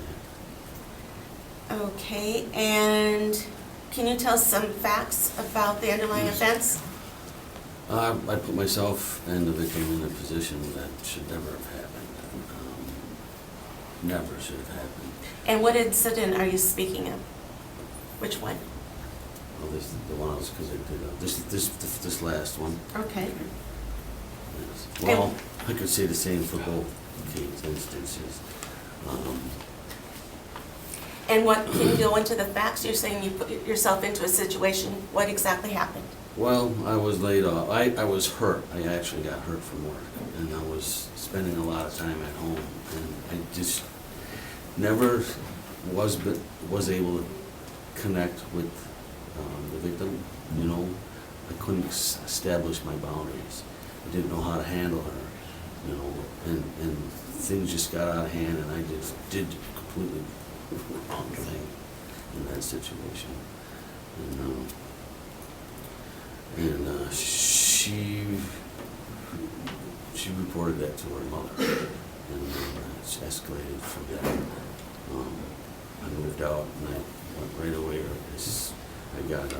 A: that.
B: okay, and can you tell us some facts about the underlying offense?
A: I put myself and the victim in a position that should never have happened. Never should have happened.
B: And what incident are you speaking of? Which one?
A: Well, this the one I was convicted of. This last one.
B: Okay.
A: Yes. Well, I could say the same for both instances.
B: And what, can you go into the facts? You're saying you put yourself into a situation, what exactly happened?
A: Well, I was laid off. I was hurt. I actually got hurt from work, and I was spending a lot of time at home, and I just never was able to connect with the victim. You know, I couldn't establish my boundaries. I didn't know how to handle her. You know, and things just got out of hand, and I just did completely wrong thing in that situation. And she reported that to her mother, and it's escalated from there. I moved out, and I went right away. I got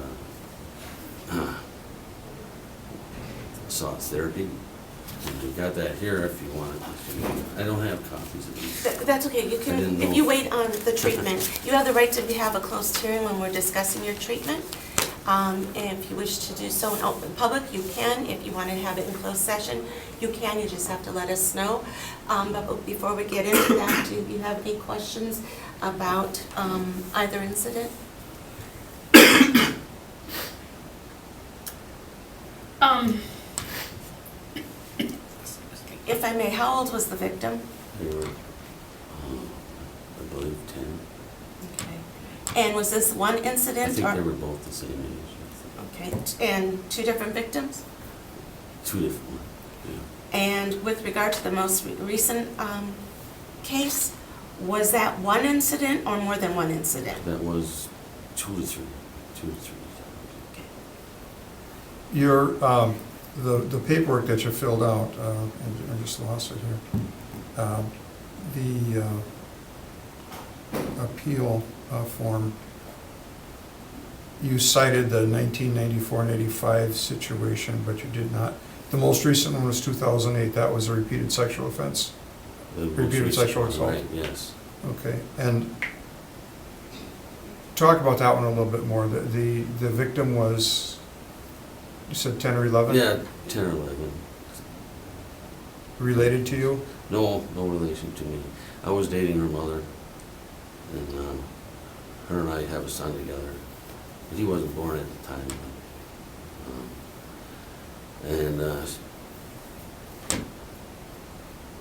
A: sought therapy, and I got that here if you want it. I don't have copies of these.
B: That's okay, you
A: I
B: can,
A: didn't
B: if
A: know.
B: you wait on the treatment, you have the right to have a closed hearing when we're discussing your treatment. And if you wish to do so in open public, you can. If you want to have it in closed session, you can. You just have to let us know. But before we get into that, do you have any questions about either incident? If I may, how old was the victim?
A: They were, I believe, 10.
B: Okay. And was this one
A: I
B: incident
A: think
B: or?
A: they were both the same age.
B: Okay, and two different victims?
A: Two different ones, yeah.
B: And with regard to the most recent case, was that one incident or more than one incident?
A: That was 2 to 3.
B: Okay.
D: Your, the paperwork that you filled out, I just lost it here. The appeal form, you cited the 1994 and 85 situation, but you did not. The most recent one was 2008, that was a repeated sexual offense?
A: The most
D: Repeated
A: recent
D: sexual
A: one,
D: assault.
A: Right, yes.
D: Okay, and talk about that one a little bit more. The victim was, you said 10 or 11?
A: Yeah, 10 or 11.
D: Related to you?
A: No relation to me. I was dating her mother, and her and I have a son together. But he wasn't born at the time.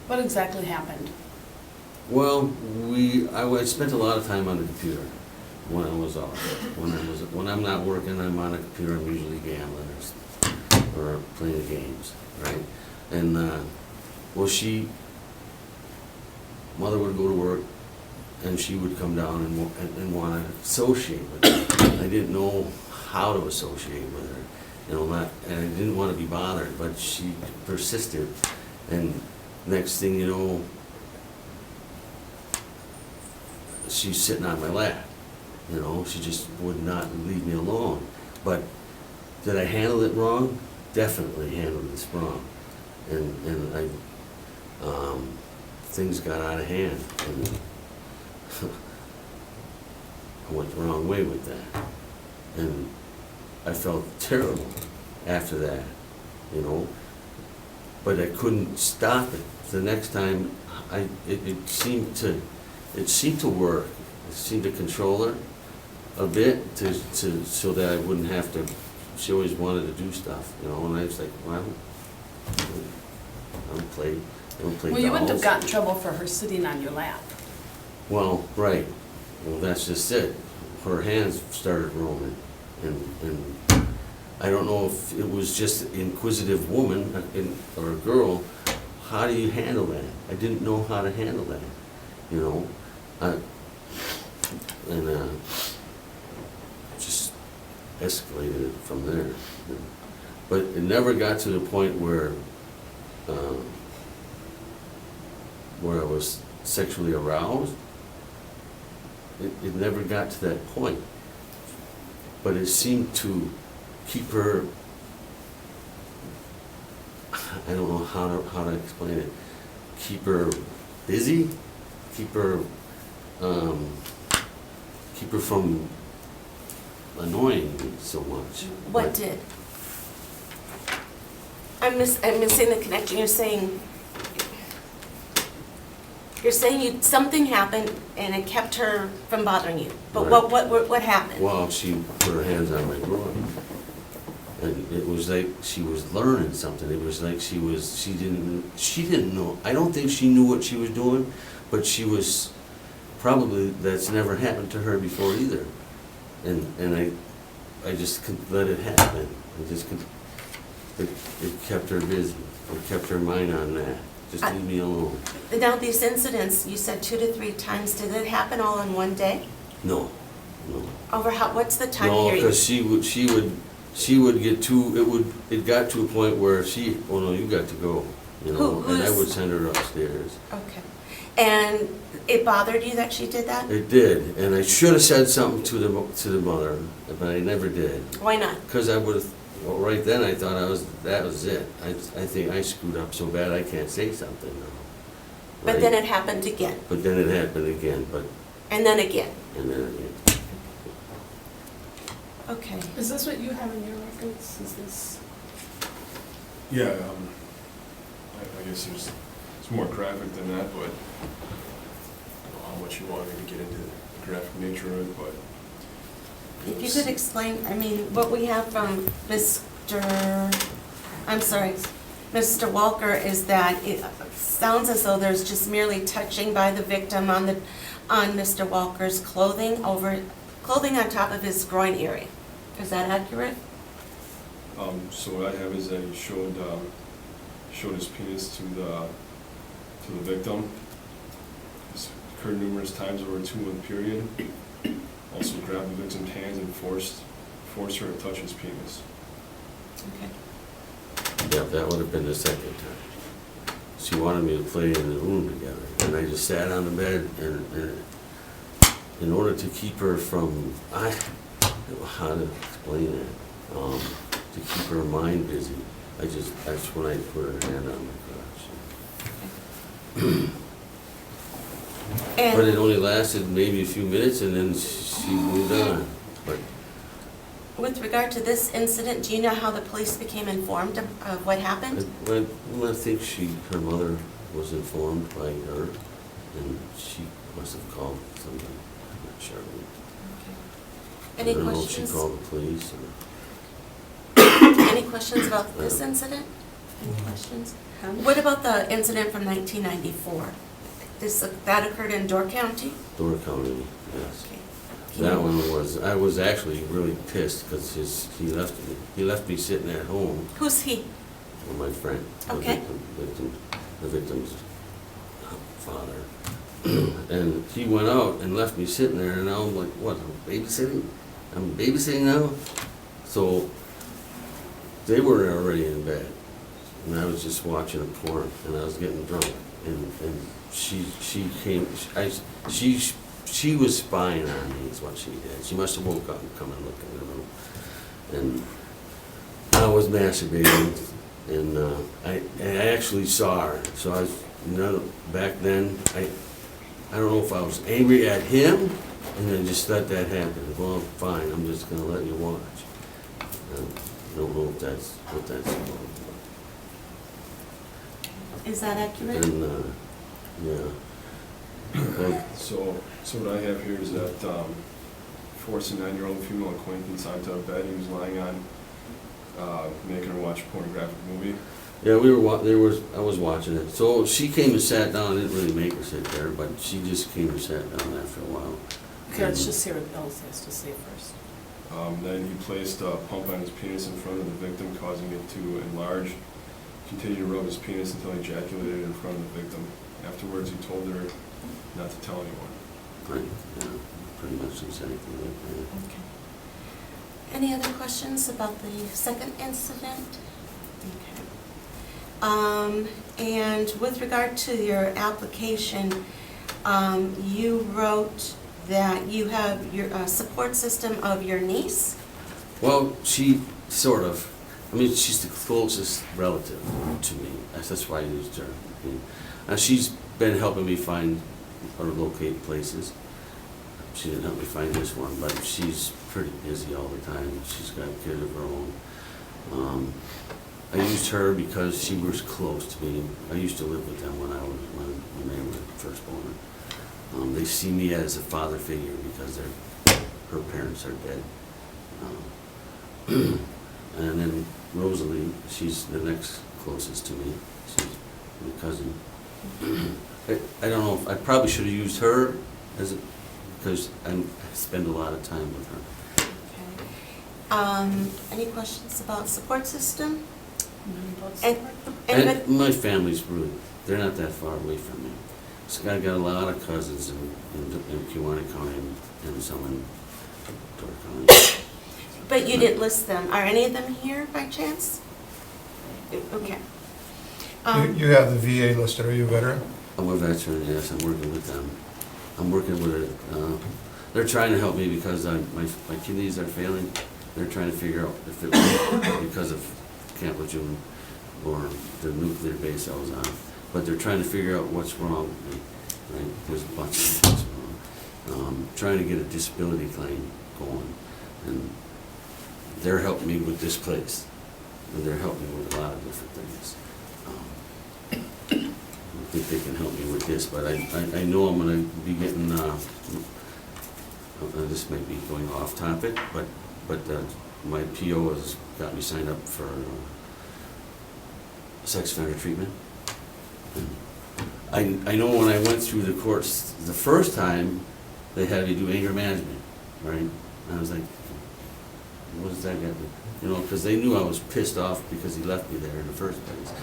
C: What exactly happened?
A: Well, I spent a lot of time on the computer when I was off. When I'm not working, I'm on a computer. I'm usually gambling or playing games, right? And mother would go to work, and she would come down and want to associate with her. I didn't know how to associate with her, and I didn't want to be bothered, but she persisted. And next thing you know, she's sitting on my lap, you know, she just would not leave me alone. But did I handle it wrong? Definitely handled this wrong. And things got out of hand, and I went the wrong way with that. And I felt terrible after that, you know, but I couldn't stop it. The next time, it seemed to work. It seemed to control her a bit so that I wouldn't have to. She always wanted to do stuff, you know, and I was like, well, I don't play
C: Well, you wouldn't have
A: dolls.
C: gotten in trouble for her sitting on your lap.
A: Well, right. Well, that's just it. Her hands started roaming, and I don't know if it was just an inquisitive woman or a girl. How do you handle that? I didn't know how to handle that, you know. Just escalated it from there. But it never got to the point where I was sexually aroused. It never got to that point. But it seemed to keep her, I don't know how to explain it, keep her busy, keep her from annoying me so much.
B: What did? I'm missing the connection. You're saying something happened and it kept her from bothering you. But
A: Right.
B: what happened?
A: Well, she put her hands on my groin, and it was like she was learning something. It was like she didn't know. I don't think she knew what she was doing, but she was probably, that's never happened to her before either. And I just couldn't let it happen. It kept her busy. It kept her mind on that. Just leave me alone.
B: Now, these incidents, you said 2 to 3 times, did it happen all in one day?
A: No.
B: Over what's the time
A: No,
B: period?
A: because she would get it got to a point where oh no, you got to go, you know, and I would send her upstairs.
B: Okay. And it bothered you that she did that?
A: It did, and I should have said something to the mother, but I never did.
B: Why not?
A: Because I would have, well, right then I thought that was it. I think I screwed up so bad I can't say something now.
B: But
A: Right?
B: then it happened again.
A: But then it happened again,
B: And then again.
A: and then again.
B: Okay.
C: Is this what you have in your records? Is this?
H: Yeah, I guess it's more graphic than that, but I don't know how much you want me to get into the graphic nature of it, but.
B: If you could explain, I mean, what we have from Mr. Walker is that it sounds as though there's just merely touching by the victim on Mr. Walker's clothing on top of his groin area. Is that accurate?
H: So what I have is that he showed his penis to the victim. This occurred numerous times over a 2-month period. Also grabbed the victim's hands and forced her to touch his penis.
B: Okay.
A: Yeah, that would have been the second time. She wanted me to play in the room together, and I just sat on the bed, and in order to keep her from, I don't know how to explain it, to keep her mind busy, that's when I put her hand on my crotch. But it only lasted maybe a few minutes, and then she moved on. But
B: With regard to this incident, do you know how the police became informed of what happened?
A: I think her mother was informed by her, and she must have called somebody. I'm not sure.
B: Any
A: I don't know if
B: questions?
A: she called the police or.
B: Any questions about this incident? Any questions? What about the incident from 1994? That occurred in Door County?
A: Door County, yes.
B: Okay.
A: That one I was actually really pissed because he left me sitting at home
B: Who's he?
A: with my friend,
B: Okay.
A: the victim's father. And he went out and left me sitting there, and I'm like, what, I'm babysitting? I'm babysitting now? So they were already in bed. and I was just watching a porn, and I was getting drunk, and she came, she was spying on me is what she did. She must have woke up and come and look in the room, and I was masturbating, and I actually saw her, so I was, back then, I don't know if I was angry at him, and then just let that happen. Well, fine, I'm just gonna let you watch. I don't know if that's what that's about.
B: Is that accurate?
A: And, yeah. Well,
H: So what I have here is that forced a 9-year-old female acquaintance onto a bed he was lying on, making her watch a pornographic movie.
A: yeah, I was watching it. So she came and sat down. I didn't really make her sit there, but she just came and sat down after a while.
C: Okay, let's just hear what Ellis has to say first.
H: Then he placed a pump on his penis in front of the victim, causing it to enlarge. Continued to rub his penis until he ejaculated in front of the victim. Afterwards, he told her not to tell anyone.
A: Right, yeah, pretty much the same thing like that.
B: Okay. Any other questions about the second incident? Okay. And with regard to your application, you wrote that you have your support system of your niece?
A: Well, she sort of, I mean, she's the closest relative to me. That's why I used her. She's been helping me find or locate places. She didn't help me find this one, but she's pretty busy all the time. She's got kids of her own. I used her because she was close to me. I used to live with them when they were first born. They see me as a father figure because her parents are dead. And then Rosalie, she's the next closest to me. She's my cousin. I don't know, I probably should have used her because I spend a lot of time with her.
B: Okay. Any questions about support system?
C: And
B: And
A: My family's really, they're not that far away from me. So I got a lot of cousins in Kewanee County and some in Door County.
B: but you didn't list them. Are any of them here by chance? Okay.
D: You have the VA listed, are you a veteran?
A: I'm a veteran, yes, I'm working with them. I'm working with it. They're trying to help me because my kidneys are failing. They're trying to figure out if it was because of Camp Lejeune or the nuclear base I was on. But they're trying to figure out what's wrong with me. Right? There's a bunch of things wrong. Trying to get a disability claim going. And they're helping me with this place. And they're helping me with a lot of different things. I think they can help me with this, but I know I'm gonna be getting, this might be going off topic, but my PO has got me signed up for sex offender treatment. And I know when I went through the courts the first time, they had me do anger management, right? And I was like, what does that get me? You know, because they knew I was pissed off because he left me there in the first place.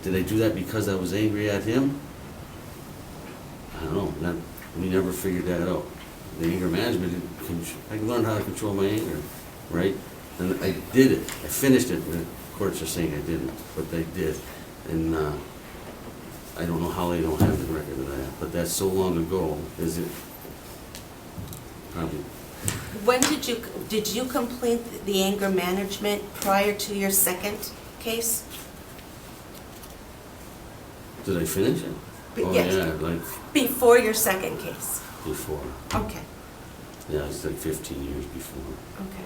A: Did I do that because I was angry at him? I don't know. We never figured that out. The anger management, I learned how to control my anger, right? And I did it. I finished it. The courts are saying I didn't, but I did. And I don't know how they don't have the record of that, but that's so long ago. Is it? Probably.
B: When did you complete the anger management prior to your second case?
A: Did I finish it? Oh,
B: Yes.
A: yeah, like
B: Before your second case?
A: before.
B: Okay,
A: Yeah, it's like 15 years before.
B: okay.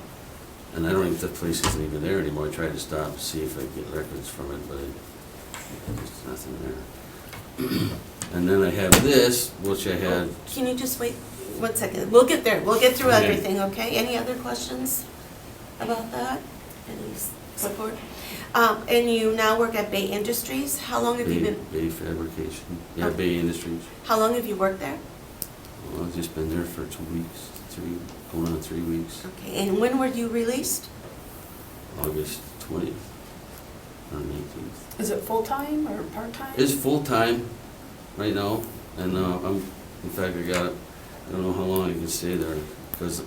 A: And I don't even, the place isn't even there anymore. I tried to stop and see if I could get records from it, but there's nothing there. And then I have this, which I had,
B: Can you just wait 1 second? We'll get there. We'll get through
A: Okay.
B: everything, okay? Any other questions about that? Any support? And you now work at Bay Industries. How long have you been,
A: Bay Fabrication, yeah,
B: Okay.
A: Bay Industries.
B: how long have you worked there?
A: Well, I've just been there for 2 weeks, going on 3 weeks.
B: Okay, and when were you released?
A: August 20th, or 19th.
C: is it full-time or part-time?
A: It's full-time right now, and in fact, I don't know how long I can stay there, because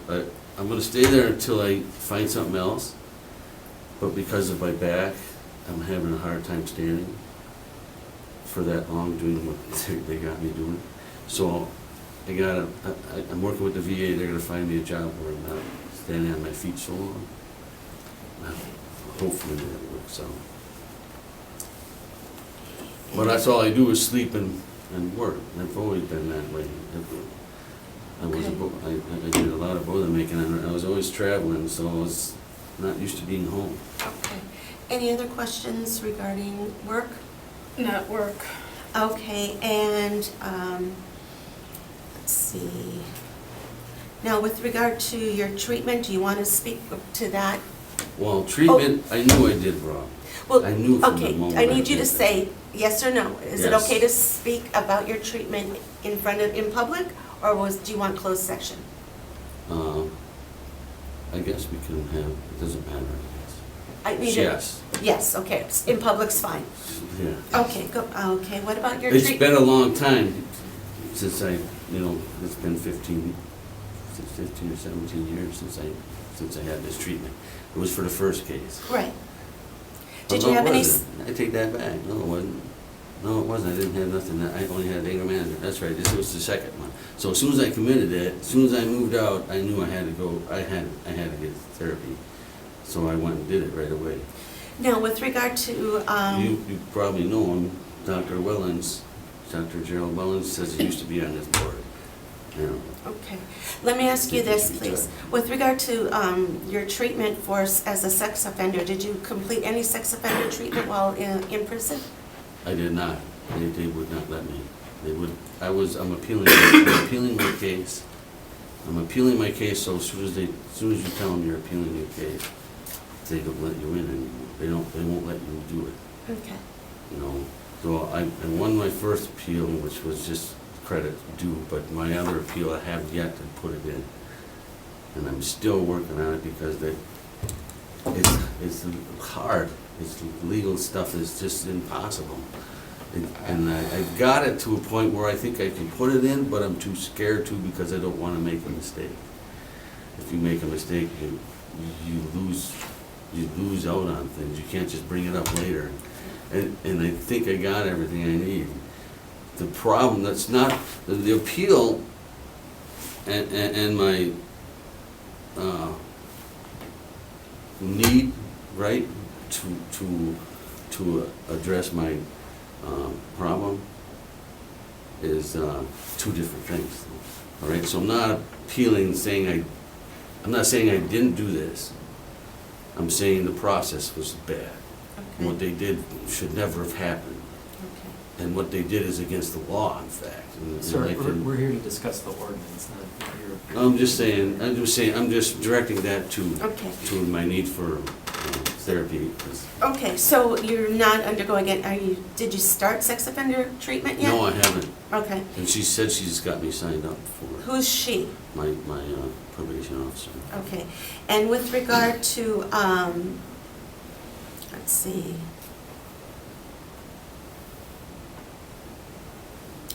A: I'm gonna stay there until I find something else, but because of my back, I'm having a hard time standing for that long doing what they got me doing. So I'm working with the VA, they're gonna find me a job where I'm not standing on my feet so long. Hopefully that works out. But that's all I do is sleep and work. I've always been that way. I did a lot of boiler making, and I was always traveling, so I was not used to being home.
B: Okay. Any other questions regarding work?
C: Not work.
B: Okay, and, let's see. Now, with regard to your treatment, do you want to speak to that?
A: Well, treatment, I knew I did wrong.
B: Well,
A: I knew from the
B: okay,
A: moment
B: I need
A: I
B: you to
A: did it.
B: say yes or no. Is it
A: Yes.
B: okay to speak about your treatment in public, or do you want closed section?
A: I guess we can have, it doesn't matter,
B: I
A: I
B: need
A: guess.
B: it-
A: Yes,
B: Yes, okay, in public's fine.
A: yeah.
B: Okay, okay, what about your
A: It's
B: treatment?
A: been a long time since it's been 15 or 17 years since I had this treatment. It was for the first case.
B: Right.
A: Oh,
B: Did
A: no,
B: you have
A: it
B: any,
A: wasn't. I take that back. No, it wasn't. No, it wasn't. I didn't have nothing. I only had anger management. That's right. This was the second one. So as soon as I committed it, as soon as I moved out, I knew I had to go. I had to get therapy. So I went and did it right away.
B: now, with regard to,
A: You probably know him, Dr. Wellens. Dr. Gerald Wellens says he used to be on this board. You know.
B: okay, let me ask you this, please. With regard to your treatment as a sex offender, did you complete any sex offender treatment while in prison?
A: I did not. They would not let me. I'm appealing my case. I'm appealing my case, so as soon as you tell them you're appealing your case, they don't let you in anymore. They won't let you do it,
B: Okay.
A: you know. So I won my first appeal, which was just credit due, but my other appeal, I have yet to put it in. And I'm still working on it because it's hard. It's legal stuff is just impossible. And I got it to a point where I think I can put it in, but I'm too scared to because I don't want to make a mistake. If you make a mistake, you lose out on things. You can't just bring it up later. And I think I got everything I need. The problem, that's not, the appeal and my need, right, to address my problem is two different things. All right, so I'm not appealing, I'm not saying I didn't do this. I'm saying the process was bad.
B: Okay.
A: What they did should never have happened.
B: Okay.
A: And what they did is against the law, in fact. And
L: Sir,
A: I can-
L: we're here to discuss the ordinance, not your...
A: I'm just directing that
B: Okay.
A: to my need for therapy.
B: Okay, so you're not undergoing it, did you start sex offender treatment yet?
A: No, I haven't.
B: Okay.
A: And she said she's got me signed up for
B: Who's she?
A: my probation officer.
B: Okay, and with regard to, let's see.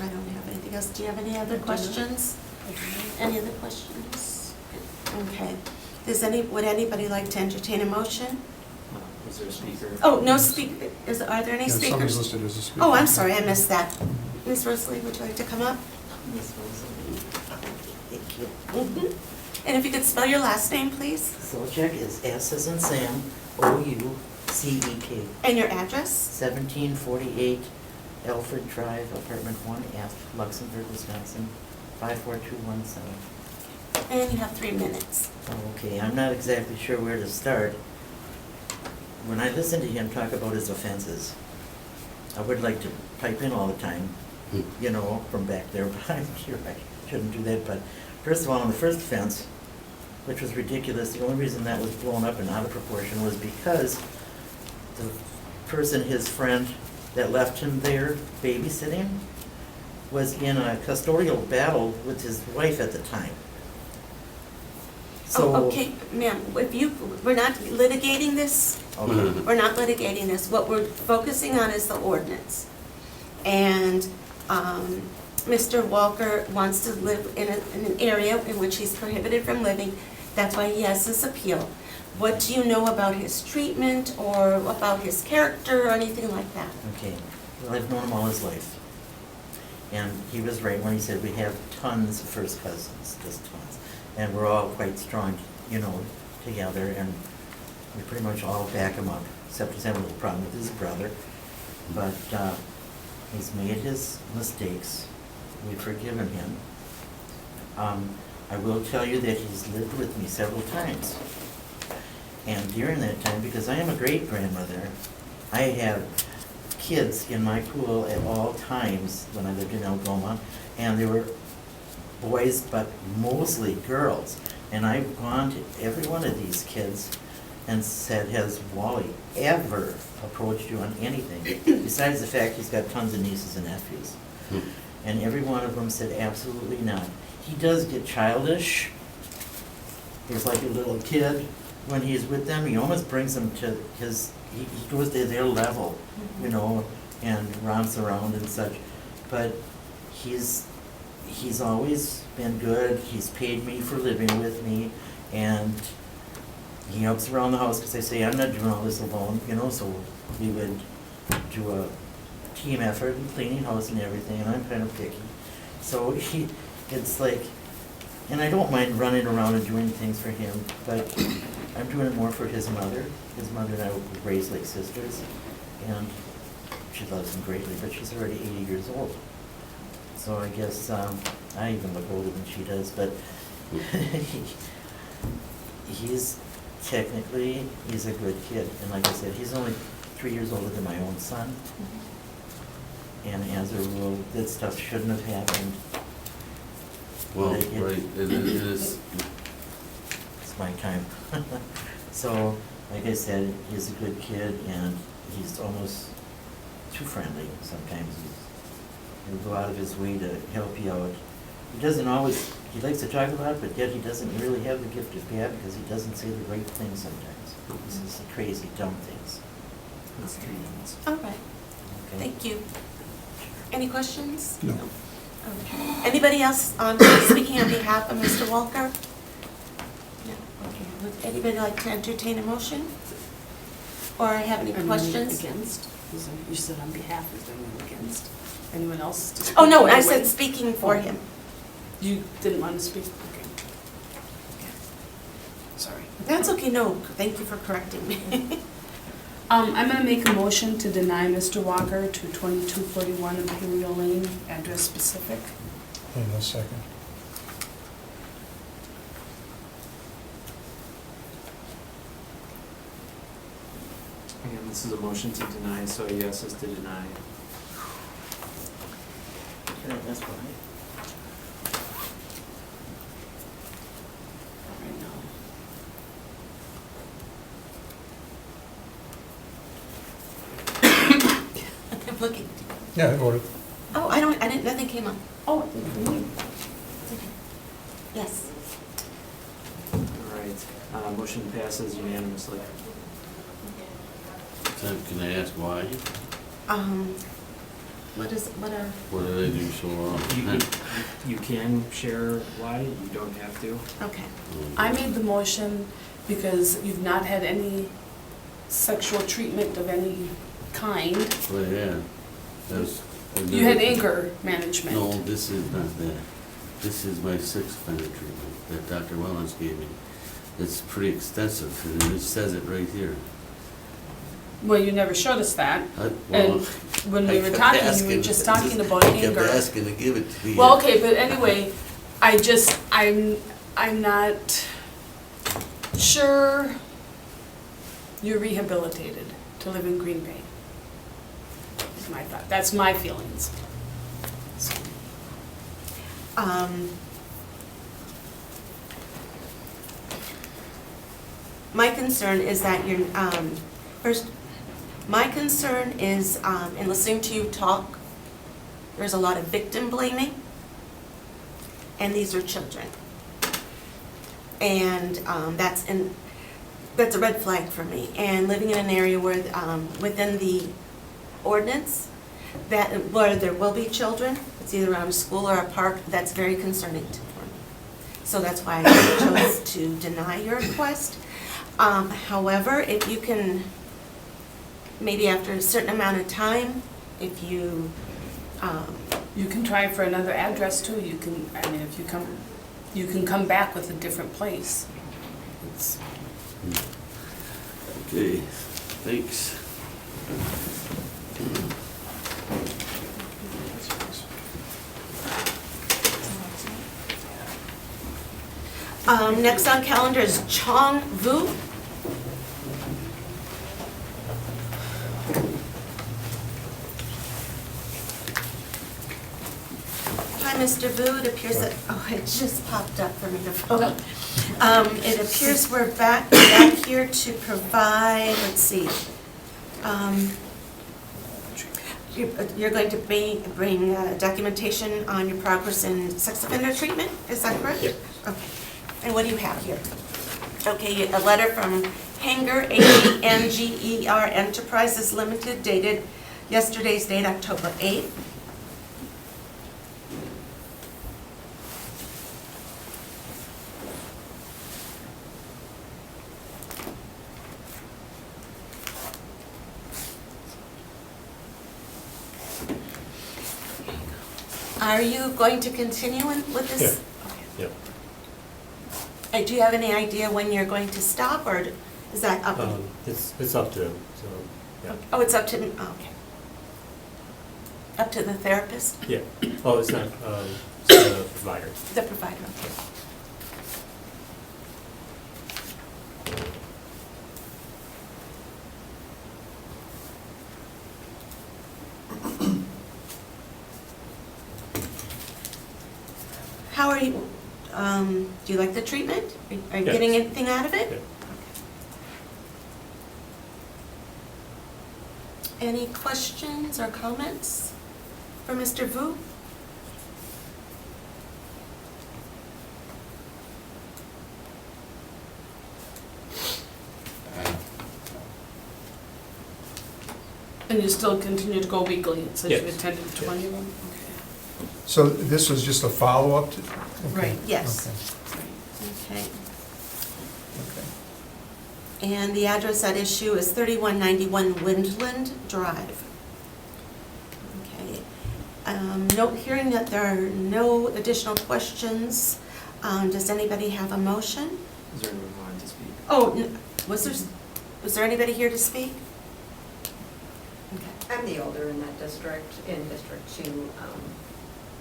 B: I don't have anything else. Do you have any other questions? Any other questions? Okay. Would anybody like to entertain a motion?
L: Is there a speaker?
B: Oh, no speak, are there any
D: Yeah, somebody's
B: speakers?
D: listed as a speaker.
B: Oh, I'm sorry, I missed that. Ms. Rosalie, would you like to come up? Ms. Rosalie, thank you. Mhm. And if you could spell your last name, please,
M: Sojak is S as in Sam, O-U-C-E-K,
B: and your address?
M: 1748 Alfred Drive, apartment 1F, Luxembourg, Wisconsin, 54217.
B: And you have 3 minutes.
M: Okay, I'm not exactly sure where to start. When I listen to him talk about his offenses, I would like to pipe in all the time, you know, from back there, but I'm sure I shouldn't do that. But first of all, on the first offense, which was ridiculous, the only reason that was blown up and out of proportion was because the person, his friend, that left him there babysitting was in a custodial battle with his wife at the time. So,
B: Oh, okay, ma'am, we're not litigating this?
M: okay.
B: We're not litigating this. What we're focusing on is the ordinance. And Mr. Walker wants to live in an area in which he's prohibited from living. That's why he has this appeal. what do you know about his treatment or about his character or anything like that?
M: Okay, well, I've known him all his life. And he was right when he said we have tons of first cousins, just tons. And we're all quite strong, you know, together, and we pretty much all back him up, except he's having a little problem with his brother. But he's made his mistakes. We've forgiven him. I will tell you that he's lived with me several times. And during that time, because I am a great-grandmother, I have kids in my pool at all times when I lived in Algoma, and they were boys, but mostly girls. And I've gone to every one of these kids and said, has Wally ever approached you on anything? Besides the fact he's got tons of nieces and nephews. And every one of them said, absolutely not. He does get childish. He's like a little kid when he's with them. He almost brings them to his, he goes to their level, you know, and romps around and such. But he's always been good. He's paid me for living with me, and he helps around the house because I say, I'm not doing all this alone, you know, so we would do a team effort in cleaning house and everything, and I'm kind of picky. So it's like, and I don't mind running around and doing things for him, but I'm doing it more for his mother. His mother and I were raised like sisters, and she loves him greatly, but she's already 80 years old. So I guess I even look older than she does, but he's technically, he's a good kid. And like I said, he's only 3 years older than my own son. And as a rule, that stuff shouldn't have happened.
A: Well,
M: But
A: right, it is,
M: It's my time. So, like I said, he's a good kid, and he's almost too friendly sometimes. He'll go out of his way to help you out. He doesn't always, he likes to talk a lot, but yet he doesn't really have the gift of gab because he doesn't say the right things sometimes. He says the crazy, dumb things.
B: All right,
M: Okay?
B: thank you. Any questions?
D: No.
B: Okay. Anybody else speaking on behalf of Mr. Walker? No, okay. Would anybody like to entertain a motion? Or have any questions?
C: Against? You said on behalf, is there anyone against? Anyone else? to speak
B: Oh, no,
C: in
B: I
C: any
B: said
C: way?
B: speaking for him.
C: You didn't want to speak? Okay. Sorry.
B: That's okay, no, thank you for correcting me.
C: I'm gonna make a motion to deny Mr. Walker to 2241 Imperial Lane, address specific.
D: In a second.
L: Again, this is a motion to deny, so a yes is to deny.
M: Okay, that's fine.
C: Right now.
B: I'm looking.
D: Yeah, I voted.
B: Oh, I didn't, nothing came up. Oh, it's okay. Yes.
L: All right, motion passes unanimously.
A: so can I ask why?
B: What are,
A: What did I do so wrong?
L: You can share why, you don't have to.
B: okay.
C: I made the motion because you've not had any sexual treatment of any kind.
A: Well, yeah, that's.
C: You had anger management.
A: No, this is not that. This is my sixth offender treatment that Dr. Wellens gave me. It's pretty extensive, and it says it right here.
C: Well, you never showed us that.
A: Well,
C: And when we
A: I
C: were
A: kept
C: talking, you
A: asking-
C: were just talking about
A: I kept
C: anger.
A: asking to give it to me.
C: Well, okay, but anyway, I'm not sure you're rehabilitated to live in Green Bay. Is my thought. That's my feelings. So,
B: My concern is that you're, first, my concern is, in listening to you talk, there's a lot of victim blaming, and these are children. And that's a red flag for me. And living in an area where, within the ordinance, where there will be children, it's either around a school or a park, that's very concerning for me. So that's why I chose to deny your request. However, if you can, maybe after a certain amount of time, if you,
C: You can try for another address too. You can, I mean, if you can come back with a different place. It's,
A: Okay, thanks.
B: Next on calendar is Chong Vu. Hi, Mr. Vu. It appears that, oh, it just popped up for me to vote. It appears we're back here to provide, let's see. You're going to bring documentation on your progress in sex offender treatment, is that correct?
L: Yep.
B: Okay. And what do you have here? Okay, a letter from Hanger, Hanger Enterprises Limited, dated yesterday's date, October 8th. Are you going to continue with this?
L: Yep.
B: Do you have any idea when you're going to stop, or is that up?
L: It's up to them, so, yeah.
B: Oh, it's up to, okay. Up to the therapist,
L: Yeah. Oh, it's not, it's the provider.
B: the provider, okay. How are you, do you like the treatment? Are you
L: Yes.
B: getting anything out of it?
L: Yeah.
B: Any questions or comments for Mr. Vu?
C: and you still continue to go weekly. It says you
L: Yes.
C: attended 20 of them?
D: So this was just a follow-up to? okay,
B: Right, yes.
D: Okay,
B: Okay.
D: okay.
B: And the address at issue is 3191 Windland Drive. Okay. Note hearing that there are no additional questions. Does anybody have a motion?
L: Is there anyone who wanted to speak?
B: Oh, was there anybody here to speak? Okay.
N: I'm the older in that district, in District 2.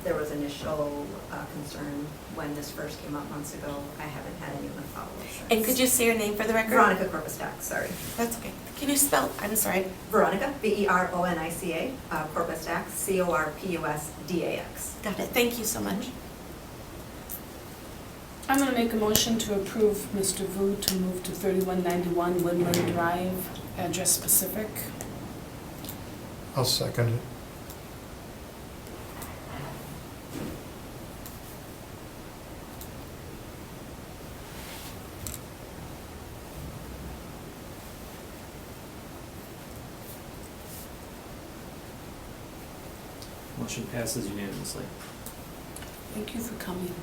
N: There was initial concern when this first came up months ago. I haven't had anyone follow up since.
B: And could you say your name for the record?
N: Veronica Corpus-Dax, sorry.
B: That's okay. Can you spell, I'm sorry.
N: Veronica, Veronica, Corpus-Dax, Corpusdax.
B: Got it. Thank you so much.
C: I'm going to make a motion to approve Mr. Vu to move to 3191 Windland Drive, address specific.
D: I'll second it.
L: Motion passes unanimously.
C: Thank you for coming.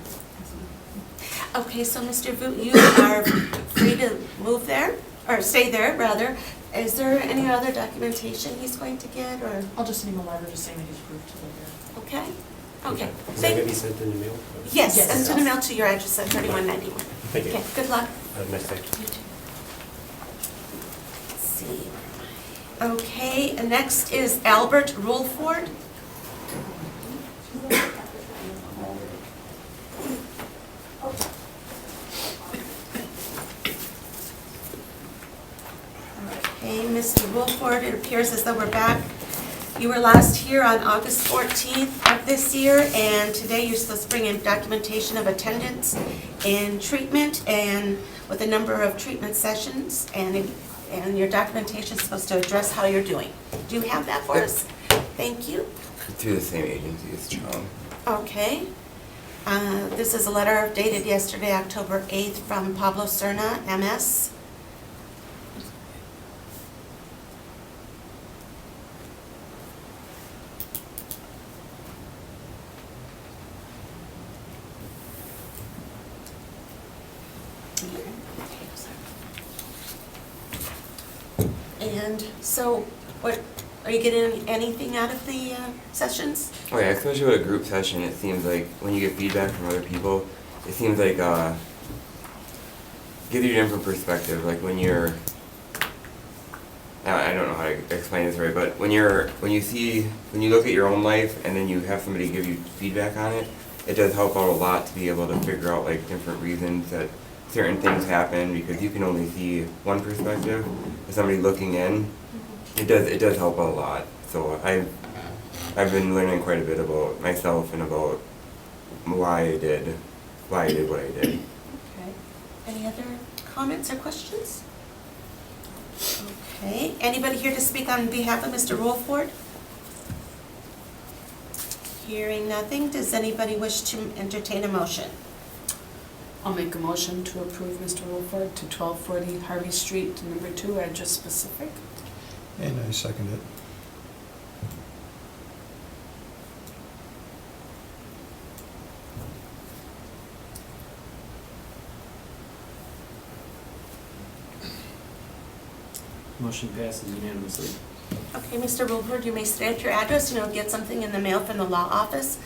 B: Okay, so Mr. Vu, you are free to move there, or stay there, rather. Is there any other documentation he's going to get, or?
O: I'll just send him a letter just saying that he's approved to live there.
B: Okay? Okay.
L: Is that gonna be sent in the mail?
B: Yes,
O: Yes.
B: and to the mail to your address at 3191.
L: Thank you.
B: Okay, good luck.
L: Have a nice day.
B: You too. Let's see. Okay, and next is Albert Wolford. Okay, Mr. Wolford, it appears as though we're back. You were last here on August 14th of this year, and today you're supposed to bring in documentation of attendance and treatment, and with a number of treatment sessions, and your documentation is supposed to address how you're doing. Do you have that for us? Thank you.
P: Through the same agency as Chong.
B: Okay. This is a letter dated yesterday, October 8th, from Pablo Serna, MS. And so, what, are you getting anything out of the sessions?
P: Oh yeah, especially with a group session, it seems like when you get feedback from other people, it seems like gives you a different perspective. Like when you're, I don't know how to explain this right, but when you look at your own life and then you have somebody give you feedback on it, it does help out a lot to be able to figure out like different reasons that certain things happen, because you can only see one perspective. As somebody looking in, it does help out a lot. So I've been learning quite a bit about myself and about why I did what I did.
B: Okay. Any other comments or questions? Okay. Anybody here to speak on behalf of Mr. Wolford? Hearing nothing, does anybody wish to entertain a motion?
C: I'll make a motion to approve Mr. Wolford to 1240 Harvey Street, number 2, address specific.
D: And I second it.
L: Motion passes unanimously.
B: Okay, Mr. Wolford, you may state your address, and you'll get something in the mail from the law office,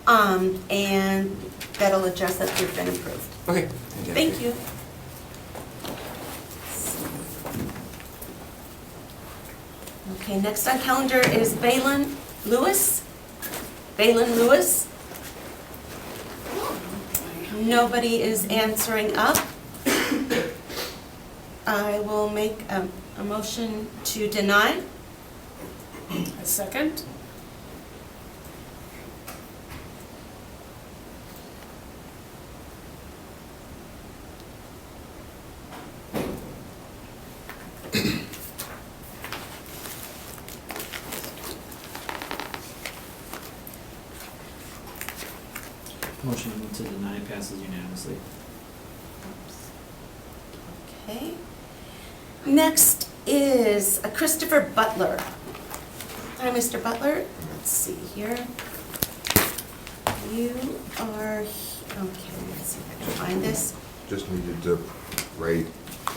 B: and that'll address that you've been approved.
P: Okay.
B: Thank you. Okay, next on calendar is Baylin Lewis. Baylin Lewis. Nobody is answering up. I will make a motion to deny.
C: A second.
L: Motion to deny passes unanimously.
B: Okay. Next is Christopher Butler. Hi, Mr. Butler. Let's see here. You are, okay, let's see if I can find this.
Q: Just needed to write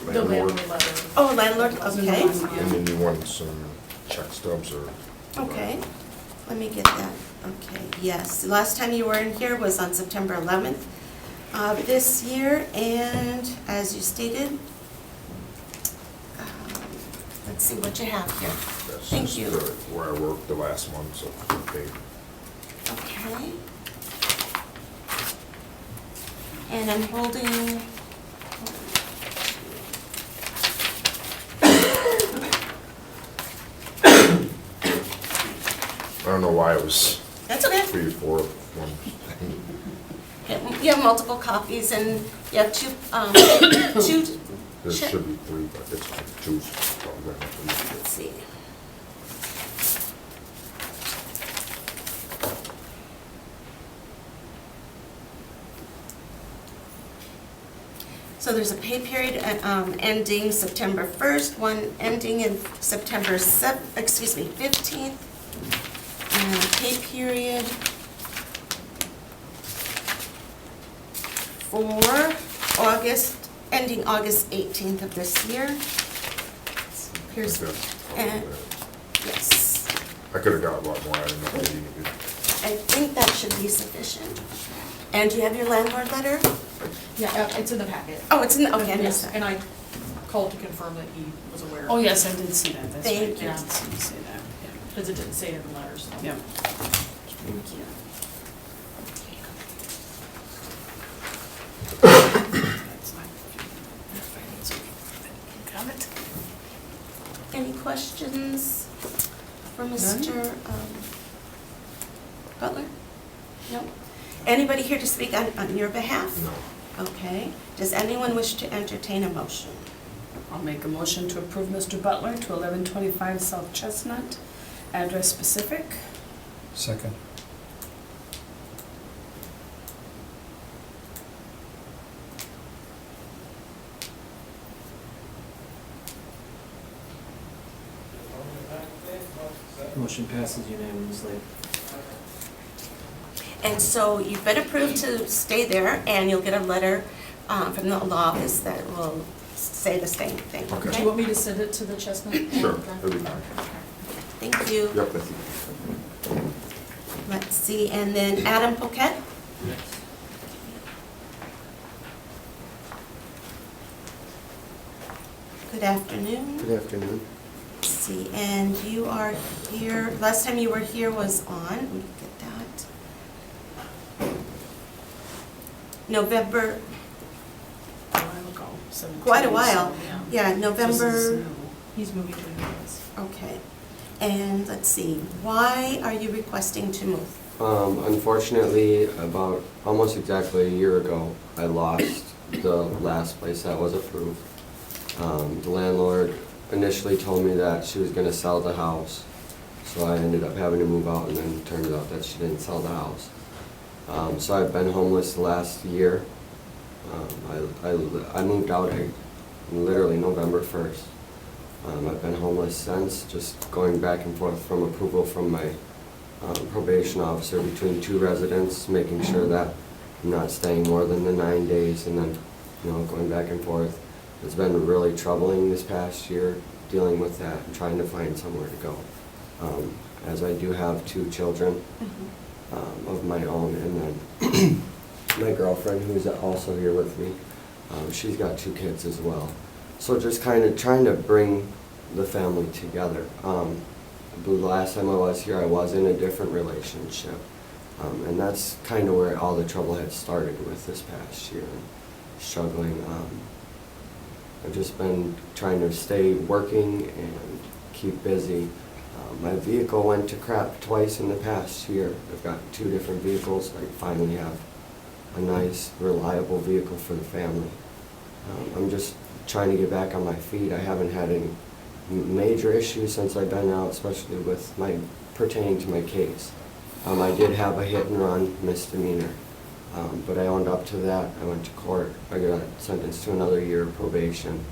O: The
Q: landlord,
O: landlord letter.
B: Oh, landlord, okay.
Q: and then you want some check stubs or.
B: Okay, let me get that. Okay, yes, the last time you were in here was on September 11th of this year, and as you stated, let's see what you have here.
Q: That's
B: Thank
Q: just
B: you.
Q: Where I worked the last month, so okay.
B: Okay. And I'm holding,
Q: I don't know why it was
B: that's okay.
Q: 3 or 4 of one thing.
B: Okay, you have multiple copies, and you have two, two.
Q: There should be 3, but it's fine. Choose. Probably gonna have to
B: Let's see. So there's a pay period ending September 1st, one ending in September 15th, and a pay period for August, ending August 18th of this year. Here's,
Q: Okay.
B: and, yes,
Q: I could have got a lot more. I didn't know what you needed.
B: I think that should be sufficient. And do you have your landlord letter?
O: Yeah, it's in the packet.
B: Oh, it's in the, okay, I
O: Yes,
B: missed that.
O: and I called to confirm that he was aware.
C: Oh, yes, I did see that, that's right.
B: Thank you.
C: I did see that,
O: Because it didn't say it in the letter, so.
C: yeah. Thank you. Got it?
B: Any questions for Mr. Butler? No? Anybody here to speak on your behalf?
Q: No.
B: Okay. Does anyone wish to entertain a motion?
C: I'll make a motion to approve Mr. Butler to 1125 South Chestnut, address specific.
D: Second.
L: Motion passes unanimously.
B: And so you've been approved to stay there, and you'll get a letter from the law office that will say the same thing,
Q: Okay.
O: Do you want me to send it to the Chestnut?
Q: Sure, that'd be fine.
B: Thank you.
Q: Yep, that's it.
B: Let's see, and then Adam Poquet? Good afternoon.
R: Good afternoon.
B: Let's see, and you are here, last time you were here was on, let me get that. November,
O: A while ago, 17,
B: quite a while.
O: so, yeah.
B: Yeah,
O: This is
B: November,
O: new. He's moving to a new place.
B: okay. And let's see, why are you requesting to move?
R: Unfortunately, about almost exactly a year ago, I lost the last place that was approved. The landlord initially told me that she was gonna sell the house, so I ended up having to move out, and then it turned out that she didn't sell the house. So I've been homeless the last year. I moved out literally November 1st. I've been homeless since, just going back and forth from approval from my probation officer between two residents, making sure that I'm not staying more than the 9 days, and then, going back and forth. It's been really troubling this past year, dealing with that and trying to find somewhere to go. As I do have two children of my own, and then my girlfriend, who's also here with me, she's got two kids as well. So just kind of trying to bring the family together. The last time I was here, I was in a different relationship. And that's kind of where all the trouble had started with this past year, struggling. I've just been trying to stay working and keep busy. My vehicle went to crap twice in the past year. I've got two different vehicles. I finally have a nice, reliable vehicle for the family. I'm just trying to get back on my feet. I haven't had any major issues since I've been out, especially with pertaining to my case. I did have a hit and run misdemeanor, but I owned up to that. I went to court. I got sentenced to another year of probation.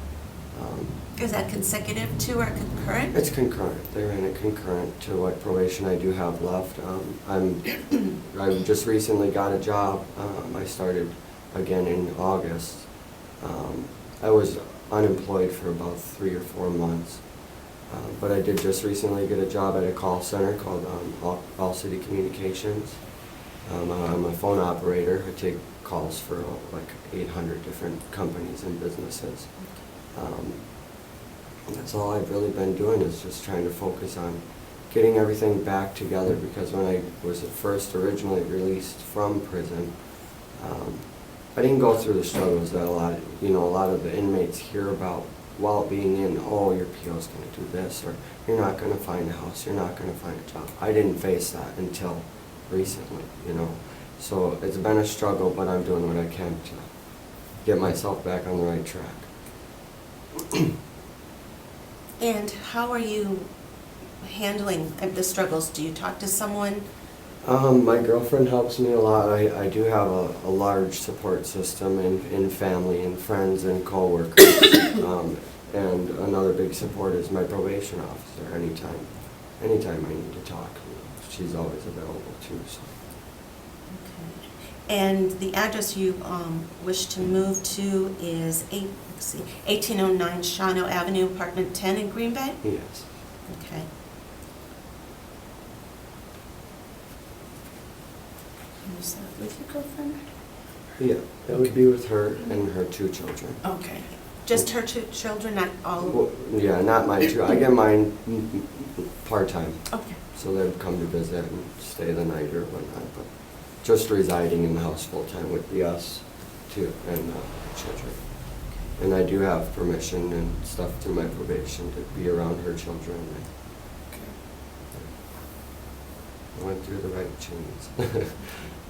B: Is that consecutive to or concurrent?
R: It's concurrent. They ran it concurrent to what probation I do have left. I just recently got a job. I started again in August. I was unemployed for about 3 or 4 months, but I did just recently get a job at a call center called All City Communications. I'm a phone operator. I take calls for like 800 different companies and businesses. That's all I've really been doing, is just trying to focus on getting everything back together, because when I was first originally released from prison, I didn't go through the struggles that a lot of the inmates hear about while being in. Oh, your PO's going to do this, or you're not going to find a house, you're not going to find a job. I didn't face that until recently, So it's been a struggle, but I'm doing what I can to get myself back on the right track.
B: And how are you handling the struggles? Do you talk to someone?
R: My girlfriend helps me a lot. I do have a large support system in family and friends and coworkers. And another big support is my probation officer. Anytime I need to talk, she's always available too. So.
B: Okay. And the address you wish to move to is 1809 Shawano Avenue, apartment 10 in Green Bay?
R: Yes.
B: Okay. Is that with your girlfriend?
R: Yeah, it would be with her and her two children.
B: Okay. Just her two children, not all?
R: Well, yeah, not my two. I get mine part-time.
B: Okay.
R: So they would come to visit and stay the night or whatnot, but just residing in the house full-time would be us too, and children. And I do have permission and stuff through my probation to be around her children. I went through the right chains.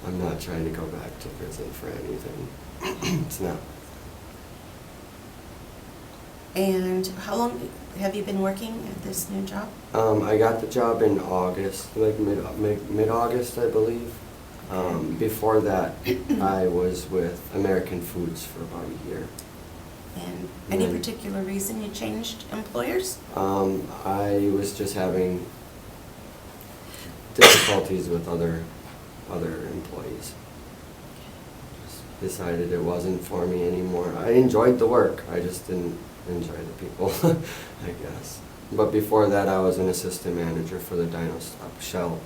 R: I'm not trying to go back to prison for anything. It's not.
B: And how long have you been working at this new job?
R: I got the job in August, like mid-August, I believe. Before that, I was with American Foods for about a year.
B: And any particular reason you changed employers?
R: I was just having difficulties with other employees. decided it wasn't for me anymore. I enjoyed the work, I just didn't enjoy the people, I guess. But before that, I was an assistant manager for the Dino Stop Shell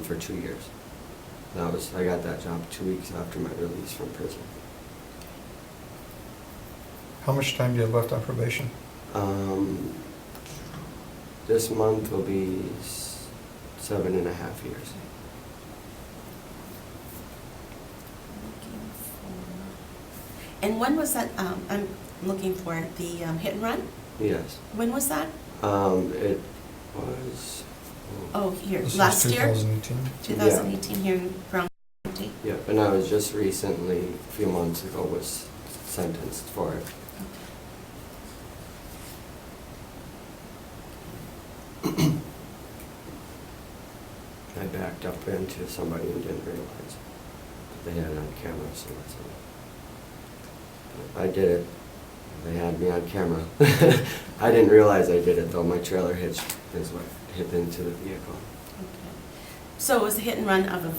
R: for 2 years. I got that job 2 weeks after my release from prison.
D: How much time do you have left on probation?
R: This month will be 7.5 years.
B: And when was that, I'm looking for the hit and run?
R: Yes.
B: When was that?
R: It was.
B: Oh, here,
D: This is
B: last year?
D: 2018.
B: 2018 here in Brown County.
R: Yep, and I was just recently, a few months ago, was sentenced for it. I backed up into somebody and didn't realize that they had it on camera, so that's it. I did it. They had me on camera. I didn't realize I did it though. My trailer hitch is what hit into the vehicle.
B: So it was a hit and run of a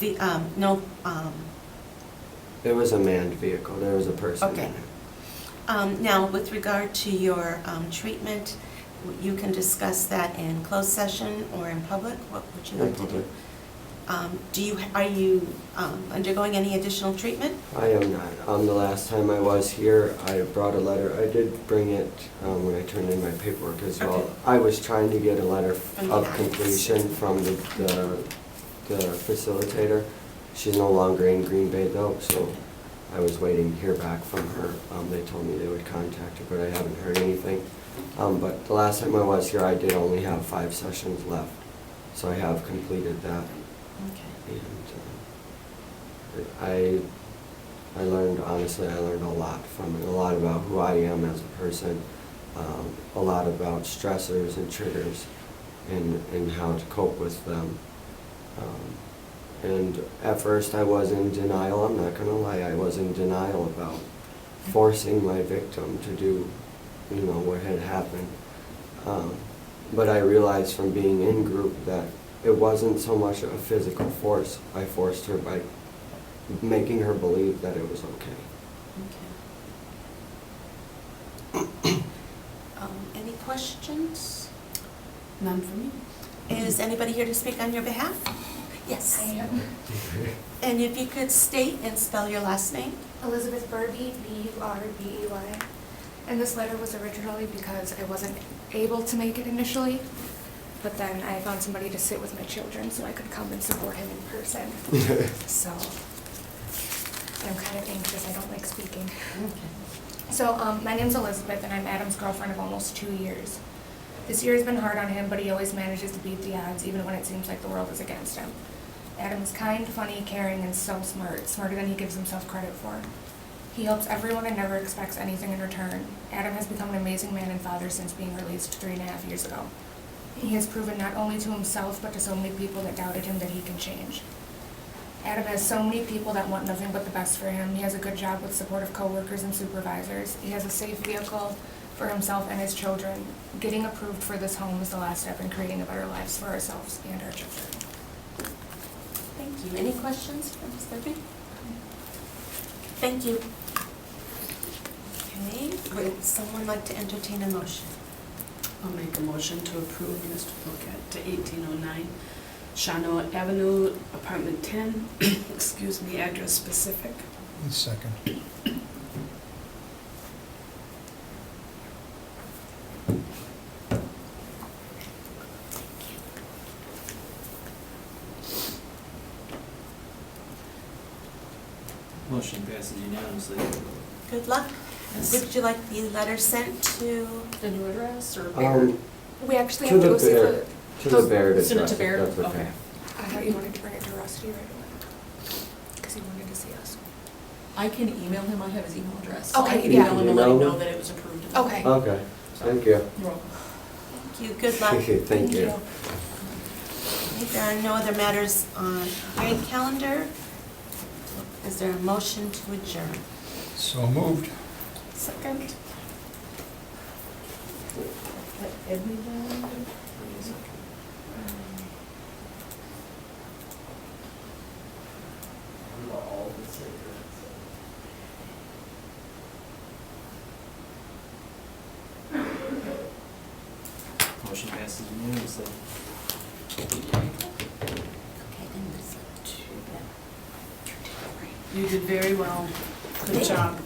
R: It was a manned vehicle. There was a person
B: Okay.
R: in it.
B: Now, with regard to your treatment, you can discuss that in closed session or in public? What would you
R: In
B: like to do?
R: public.
B: Are you undergoing any additional treatment?
R: I am not. The last time I was here, I brought a letter. I did bring it when I turned in my paperwork as well.
B: Okay.
R: I was trying to get a letter
B: From the
R: of
B: United
R: completion from the facilitator. She's no longer in Green Bay though, so I was waiting to hear back from her. They told me they would contact her, but I haven't heard anything. But the last time I was here, I did only have 5 sessions left, so I have completed that.
B: Okay.
R: And I learned, honestly, I learned a lot from it, a lot about who I am as a person, a lot about stressors and triggers and how to cope with them. And at first I was in denial, I'm not gonna lie, I was in denial about forcing my victim to do, what had happened. But I realized from being in group that it wasn't so much a physical force. I forced her by making her believe that it was okay.
B: Okay. Any questions?
C: None for me.
B: Is anybody here to speak on your behalf? Yes.
S: I am.
B: And if you could state and spell your last name?
S: Elizabeth Burby, B-U-R-B-E-Y. And this letter was originally because I wasn't able to make it initially, but then I found somebody to sit with my children so I could come and support him in person. So I'm kind of anxious, I don't like speaking. So my name's Elizabeth and I'm Adam's girlfriend of almost 2 years. This year has been hard on him, but he always manages to beat the odds even when it seems like the world is against him. Adam is kind, funny, caring, and so smart, smarter than he gives himself credit for. He helps everyone and never expects anything in return. Adam has become an amazing man and father since being released 3.5 years ago. He has proven not only to himself, but to so many people that doubted him that he can change. Adam has so many people that want nothing but the best for him. He has a good job with supportive coworkers and supervisors. He has a safe vehicle for himself and his children. Getting approved for this home is the last step in creating a better lives for ourselves and our children.
B: Thank you. Any questions for Ms. Burby? Thank you. Okay, would someone like to entertain a motion?
C: I'll make a motion to approve Mr. Boquette to 1809 Shawano Avenue, apartment 10, excuse me, address specific.
D: Second.
L: Motion passes unanimously.
B: Good luck. Would you like the letter sent to
O: The new address or
S: We actually
R: To
S: have to
R: the
S: go see
R: Baird,
S: the,
R: to the Baird
O: Send it
R: address,
O: to Baird?
R: if that's okay.
O: Okay.
S: I thought you wanted to bring it to Rusty right away, because he wanted to see us.
O: I can email him, I have his email address. So I
S: Okay,
O: can
S: yeah.
O: email him and let him
R: Email
O: know
R: him?
O: that it was approved.
S: Okay.
R: Okay, thank you.
O: You're welcome.
B: Thank you. Good luck.
R: Thank you.
B: If there are no other matters on the calendar, is there a motion to adjourn?
D: So moved.
B: Second.
L: Motion passes unanimously.
C: You did very well. Good job.